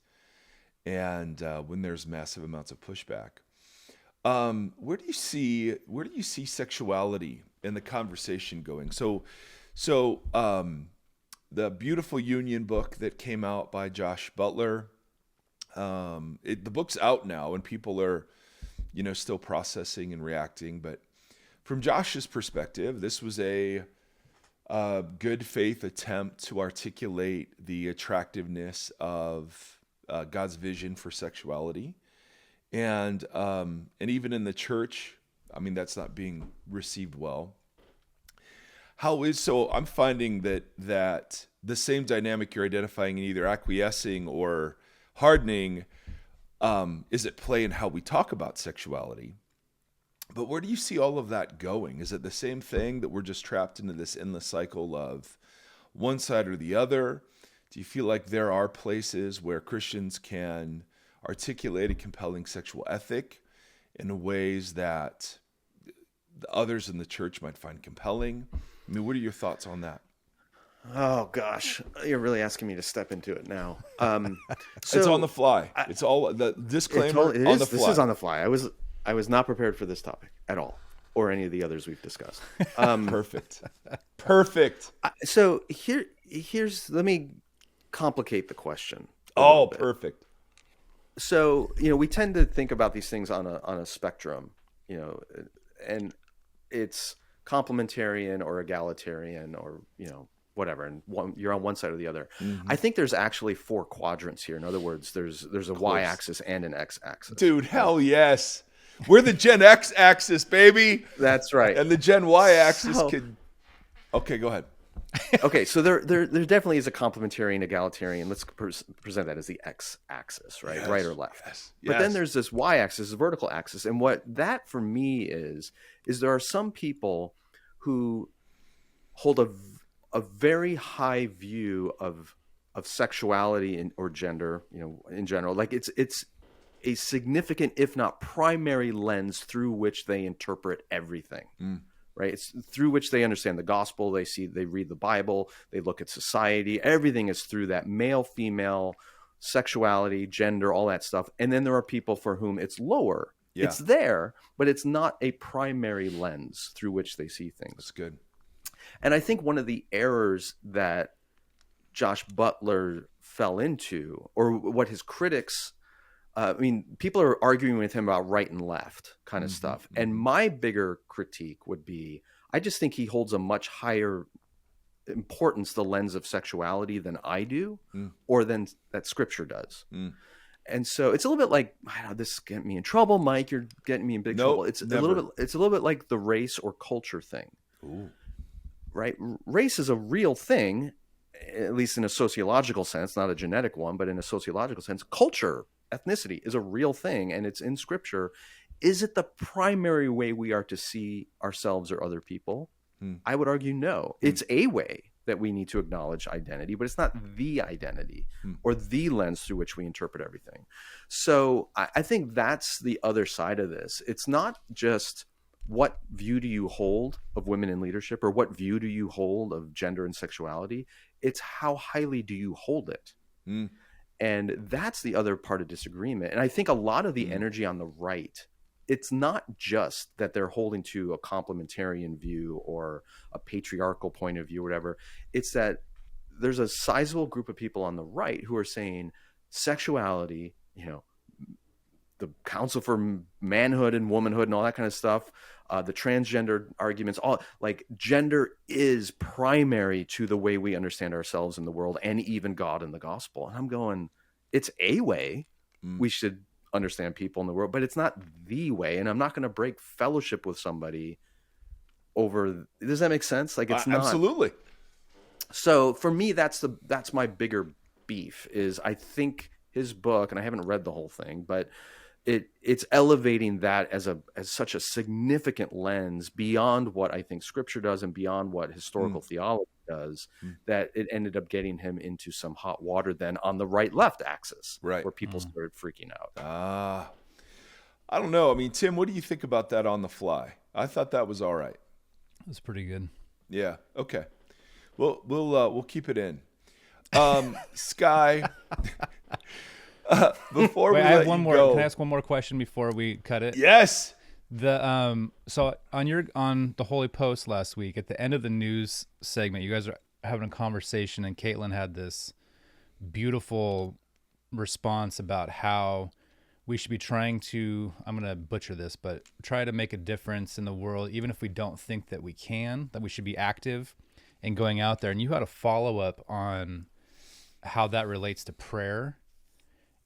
and when there's massive amounts of pushback, where do you see sexuality in the conversation going? So the Beautiful Union book that came out by Josh Butler, the book's out now and people are, still processing and reacting, but from Josh's perspective, this was a good faith attempt to articulate the attractiveness of God's vision for sexuality, and even in the church, I mean, that's not being received well. So I'm finding that the same dynamic you're identifying in either acquiescing or hardening is at play in how we talk about sexuality. But where do you see all of that going? Is it the same thing, that we're just trapped into this endless cycle of one side or the other? Do you feel like there are places where Christians can articulate a compelling sexual ethic in ways that the others in the church might find compelling? I mean, what are your thoughts on that? Oh gosh, you're really asking me to step into it now. It's on the fly. It's all the disclaimer on the fly. This is on the fly. I was not prepared for this topic at all, or any of the others we've discussed. Perfect. So here's let me complicate the question. Oh, perfect. So we tend to think about these things on a spectrum, and it's complementarian or egalitarian or whatever, and you're on one side or the other. Mm-hmm. I think there's actually 4 quadrants here. In other words, there's a y-axis and an x-axis. Dude, hell yes. We're the Gen X axis, baby. That's right. And the Gen Y axis could. Okay, go ahead. Okay, so there definitely is a complementarian, egalitarian. Let's present that as the x-axis, right? Yes, right or left. Yes, but then there's this y-axis, the vertical axis, and what that for me is there are some people who hold a very high view of sexuality or gender, in general. Like it's a significant, if not primary, lens through which they interpret everything. Right? It's through which they understand the gospel. They read the Bible, they look at society. Everything is through that male, female, sexuality, gender, all that stuff. And then there are people for whom it's lower. Yeah. It's there, but it's not a primary lens through which they see things. That's good. And I think one of the errors that Josh Butler fell into, or what his critics, people are arguing with him about right and left kind of stuff. And my bigger critique would be, I just think he holds a much higher importance, the lens of sexuality, than I do, or than that Scripture does. And so it's a little bit like, this is getting me in trouble, Mike. You're getting me in big trouble. It's never. It's a little bit like the race or culture thing. Ooh. Right? Race is a real thing, at least in a sociological sense, not a genetic one, but in a sociological sense. Culture, ethnicity is a real thing, and it's in Scripture. Is it the primary way we are to see ourselves or other people? I would argue no. It's a way that we need to acknowledge identity, but it's not the identity or the lens through which we interpret everything. So I think that's the other side of this. It's not just what view do you hold of women in leadership, or what view do you hold of gender and sexuality? It's how highly do you hold it? And that's the other part of disagreement. And I think a lot of the energy on the right, it's not just that they're holding to a complementarian view or a patriarchal point of view or whatever. It's that there's a sizable group of people on the right who are saying sexuality, the Council for Manhood and Womanhood and all that kind of stuff, the transgender arguments, all like gender is primary to the way we understand ourselves in the world and even God and the gospel. And I'm going, it's a way we should understand people in the world, but it's not the way. And I'm not going to break fellowship with somebody over. Does that make sense? Like it's not. Absolutely. So for me, that's my bigger beef is I think his book, and I haven't read the whole thing, but it's elevating that as such a significant lens beyond what I think Scripture does and beyond what historical theology does, that it ended up getting him into some hot water then on the right-left axis, right, where people started freaking out. I don't know. I mean, Tim, what do you think about that on the fly? I thought that was all right. It was pretty good. Yeah. Okay. We'll keep it in. Skye. Before Wait, we I have let one you more. go, Can I ask one more question before we cut it? Yes. So on the Holy Post last week, at the end of the news segment, you guys are having a conversation, and Caitlin had this beautiful response about how we should be trying to, I'm going to butcher this, but try to make a difference in the world, even if we don't think that we can, that we should be active and going out there. And you had a follow-up on how that relates to prayer.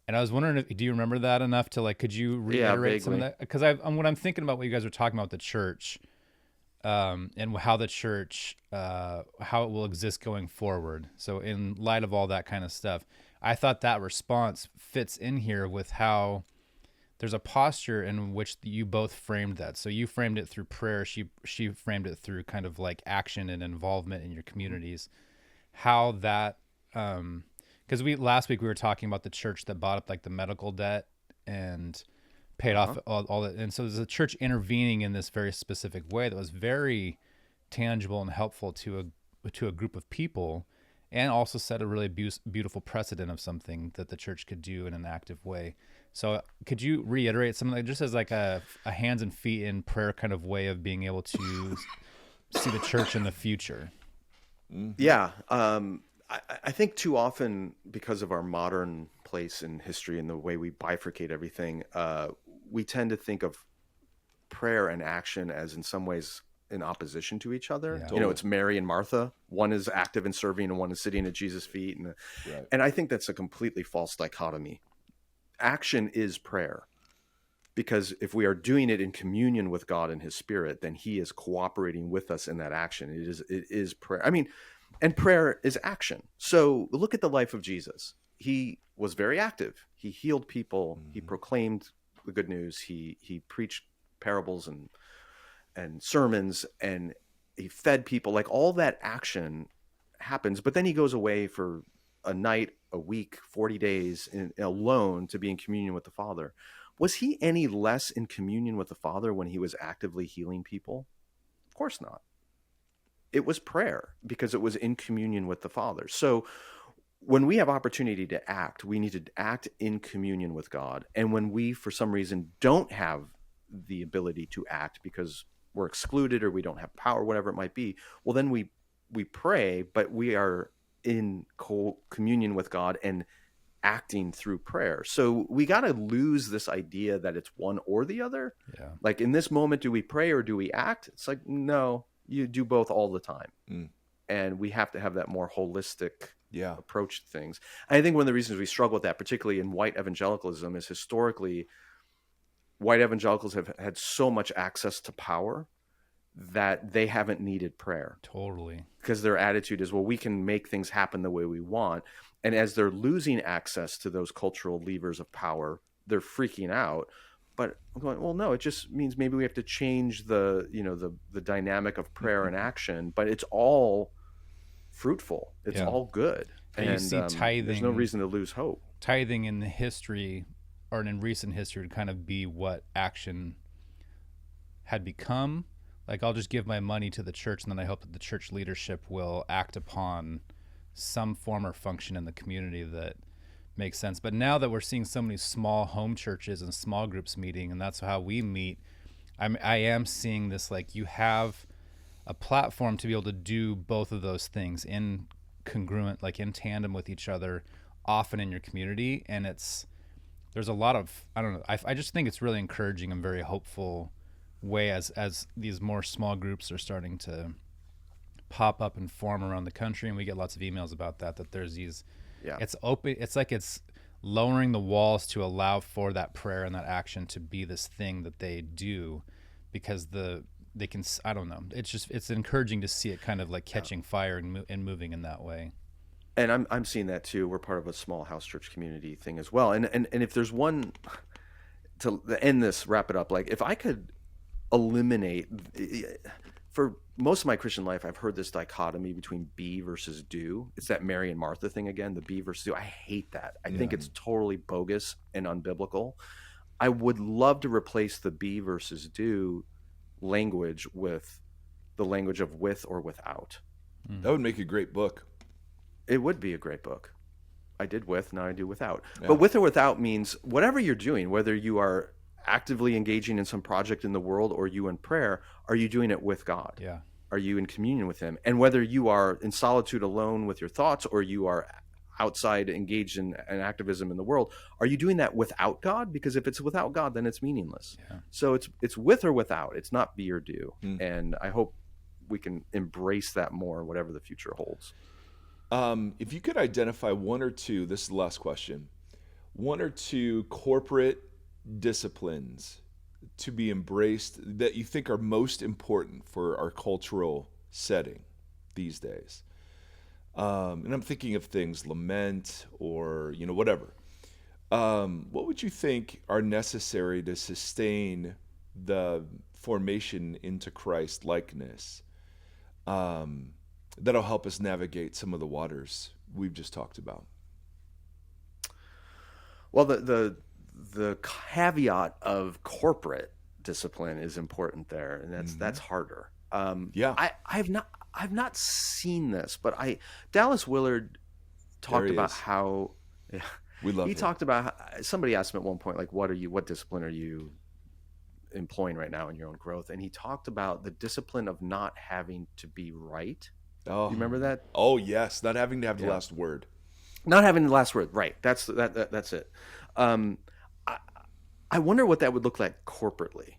And I was wondering, do you remember that enough to like, could you reiterate some of that? Because when I'm thinking about what you guys are talking about with the church, and how the church, how it will exist going forward. So in light of all that kind of stuff, I thought that response fits in here with how there's a posture in which you both framed that. So you framed it through prayer. She framed it through kind of like action and involvement in your communities. How that, because last week we were talking about the church that bought up like the medical debt and paid off all that. And so there's a church intervening in this very specific way that was very tangible and helpful to a group of people, and also set a really beautiful precedent of something that the church could do in an active way. So could you reiterate something just as like a hands and feet in prayer kind of way of being able to see the church in the future? Yeah. I think too often, because of our modern place in history and the way we bifurcate everything, we tend to think of prayer and action as in some ways in opposition to each other. Yeah. It's Mary and Martha. One is active and serving and one is sitting at Jesus' feet. And I think that's a completely false dichotomy. Action is prayer, because if we are doing it in communion with God and his Spirit, then he is cooperating with us in that action. It is prayer. I mean, and prayer is action. So look at the life of Jesus. He was very active. He healed people. He proclaimed the good news. He preached parables and sermons, and he fed people. Like, all that action happens, but then he goes away for a night, a week, 40 days alone to be in communion with the Father. Was he any less in communion with the Father when he was actively healing people? Of course not. It was prayer, because it was in communion with the Father. So when we have opportunity to act, we need to act in communion with God. And when we, for some reason, don't have the ability to act because we're excluded or we don't have power, whatever it might be, well, then we pray, but we are in communion with God and acting through prayer. So we got to lose this idea that it's one or the other. Yeah. Like, in this moment, do we pray or do we act? It's like, no, you do both all the time. And we have to have that more holistic approach to things. And I think one of the reasons we struggle with that, particularly in white evangelicalism, is historically white evangelicals have had so much access to power that they haven't needed prayer. Totally. Because their attitude is, well, we can make things happen the way we want. And as they're losing access to those cultural levers of power, they're freaking out. But I'm going, well, no, it just means maybe we have to change the dynamic of prayer and action, but it's all fruitful. It's all good. And you see tithing, there's no reason to lose hope. Tithing in the history, or in recent history, would kind of be what action had become. Like, I'll just give my money to the church, and then I hope that the church leadership will act upon some form or function in the community that makes sense. But now that we're seeing so many small home churches and small groups meeting, and that's how we meet, I am seeing this, like, you have a platform to be able to do both of those things in congruent, like in tandem with each other, often in your community. And there's a lot of, I don't know, I just think it's really encouraging and very hopeful way as these more small groups are starting to pop up and form around the country. And we get lots of emails about that there's these, it's open. It's like it's lowering the walls to allow for that prayer and that action to be this thing that they do, because they can, I don't know. It's encouraging to see it kind of like catching fire and moving in that way. And I'm seeing that too. We're part of a small house church community thing as well. And if there's one, to end this, wrap it up, like, if I could eliminate, for most of my Christian life, I've heard this dichotomy between be versus do. It's that Mary and Martha thing again, the be versus do. I hate that. I think it's totally bogus and unbiblical. I would love to replace the be versus do language with the language of with or without. That would make a great book. It would be a great book. I did with, now I do without. But with or without means whatever you're doing, whether you are actively engaging in some project in the world or you in prayer, are you doing it with God? Are you in communion with him? And whether you are in solitude alone with your thoughts or you are outside engaged in activism in the world, are you doing that without God? Because if it's without God, then it's meaningless. Yeah. So it's with or without. It's not be or do. Mm. And I hope we can embrace that more, whatever the future holds. If you could identify one or two, this is the last question, one or two corporate disciplines to be embraced that you think are most important for our cultural setting these days. And I'm thinking of things, lament or, whatever. What would you think are necessary to sustain the formation into Christ likeness? That'll help us navigate some of the waters we've just talked about. Well, the caveat of corporate discipline is important there, and that's harder. Yeah. I've not seen this, but Dallas Willard talked about is. how We love he him. talked about how, somebody asked him at one point, like, what discipline are you employing right now in your own growth? And he talked about the discipline of not having to be right. Oh, You remember that? Oh, yes. Not having to have the Yeah. last word. Not having the last word, right? That's it. I wonder what that would look like corporately.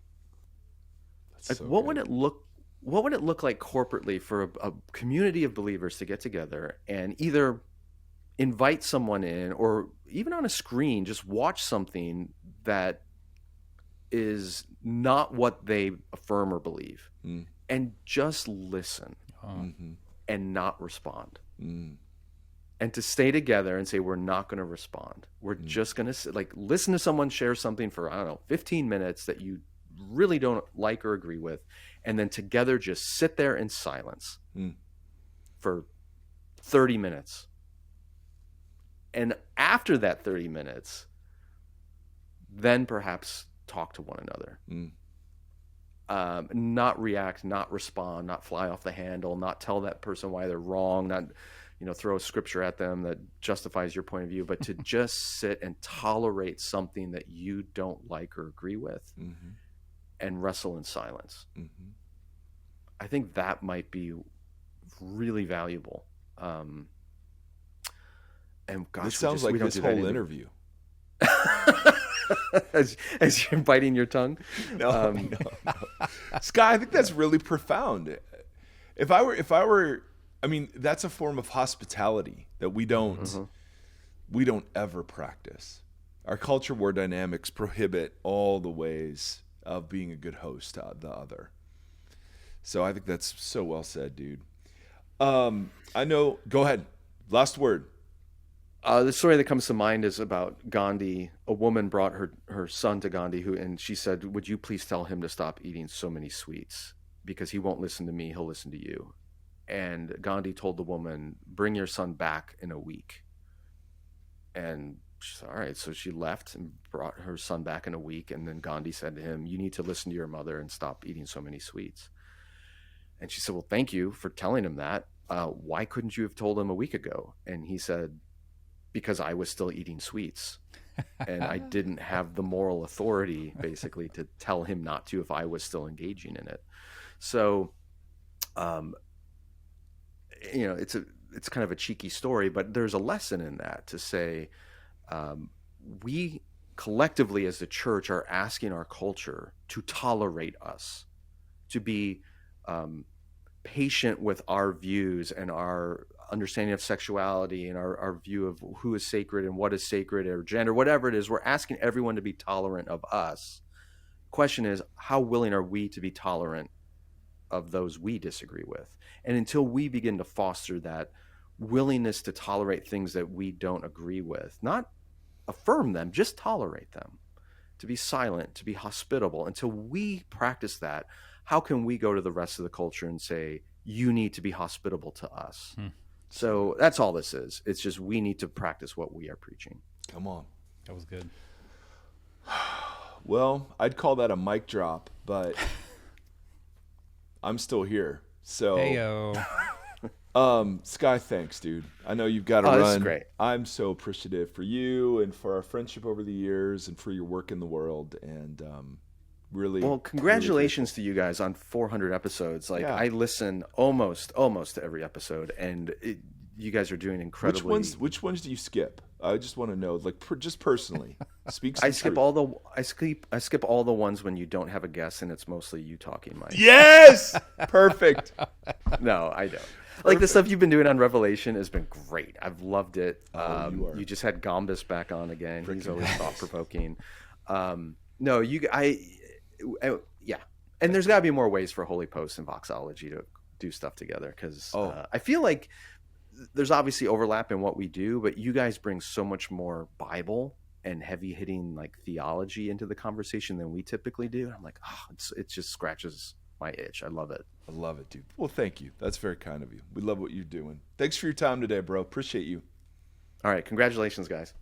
That's Like, so what good. would it look? What would it look like corporately for a community of believers to get together and either invite someone in, or even on a screen, just watch something that is not what they affirm or believe, and just listen and not respond. And to stay together and say, we're not going to respond. We're just going to listen to someone share something for, 15 minutes that you really don't like or agree with. And then together just sit there in silence for 30 minutes. And after that 30 minutes, then perhaps talk to one another. Not react, not respond, not fly off the handle, not tell that person why they're wrong, not throw a scripture at them that justifies your point of view, but to just sit and tolerate something that you don't like or agree with and wrestle in silence. I think that might be really valuable. And gosh, This sounds like this whole interview. as you're biting your tongue. No. Skye, I think that's really profound. If I were, that's a form of hospitality that we don't ever practice. Our culture war dynamics prohibit all the ways of being a good host to the other. So I think that's so well said, dude. I know. Go ahead. Last word. The story that comes to mind is about Gandhi. A woman brought her son to Gandhi, and she said, "Would you please tell him to stop eating so many sweets? Because he won't listen to me, he'll listen to you." And Gandhi told the woman, "Bring your son back in a week." And she said, all right. So she left and brought her son back in a week. And then Gandhi said to him, "You need to listen to your mother and stop eating so many sweets." And she said, "Well, thank you for telling him that. Why couldn't you have told him a week ago?" And he said, "Because I was still eating sweets. And I didn't have the moral authority, basically, to tell him not to if I was still engaging in it." So, it's kind of a cheeky story, but there's a lesson in that to say, we collectively as the church are asking our culture to tolerate us, to be patient with our views and our understanding of sexuality and our view of who is sacred and what is sacred, or gender, whatever it is. We're asking everyone to be tolerant of us. Question is, how willing are we to be tolerant of those we disagree with? And until we begin to foster that willingness to tolerate things that we don't agree with, not affirm them, just tolerate them, to be silent, to be hospitable, until we practice that, how can we go to the rest of the culture and say, you need to be hospitable to us? So that's all this is. It's just we need to practice what we are preaching. Come on. That was good. Well, I'd call that a mic drop, but I'm still here. So, Heyo. Skye, thanks, dude. I know you've got to Oh, run. this is great. I'm so appreciative for you and for our friendship over the years and for your work in the world. And really, Well, congratulations to you guys on 400 episodes. Yeah. I listen almost to every episode, and you guys are doing incredibly. Which ones do you skip? I just want to know, like, just personally. Speak some I skip truth. I skip all the ones when you don't have a guest and it's mostly you talking, Mike. Yes, perfect. No, I don't. Like the stuff you've been doing on Revelation has been great. I've loved it. You just had Gombus back on again. He's always thought provoking. No, yeah. And there's got to be more ways for Holy Post and Voxology to do stuff together because I feel like there's obviously overlap in what we do, but you guys bring so much more Bible and heavy hitting like theology into the conversation than we typically do. And I'm like, it just scratches my itch. I love it. I love it, dude. Well, thank you. That's very kind of you. We love what you're doing. Thanks for your time today, bro. Appreciate you. All right. Congratulations, guys.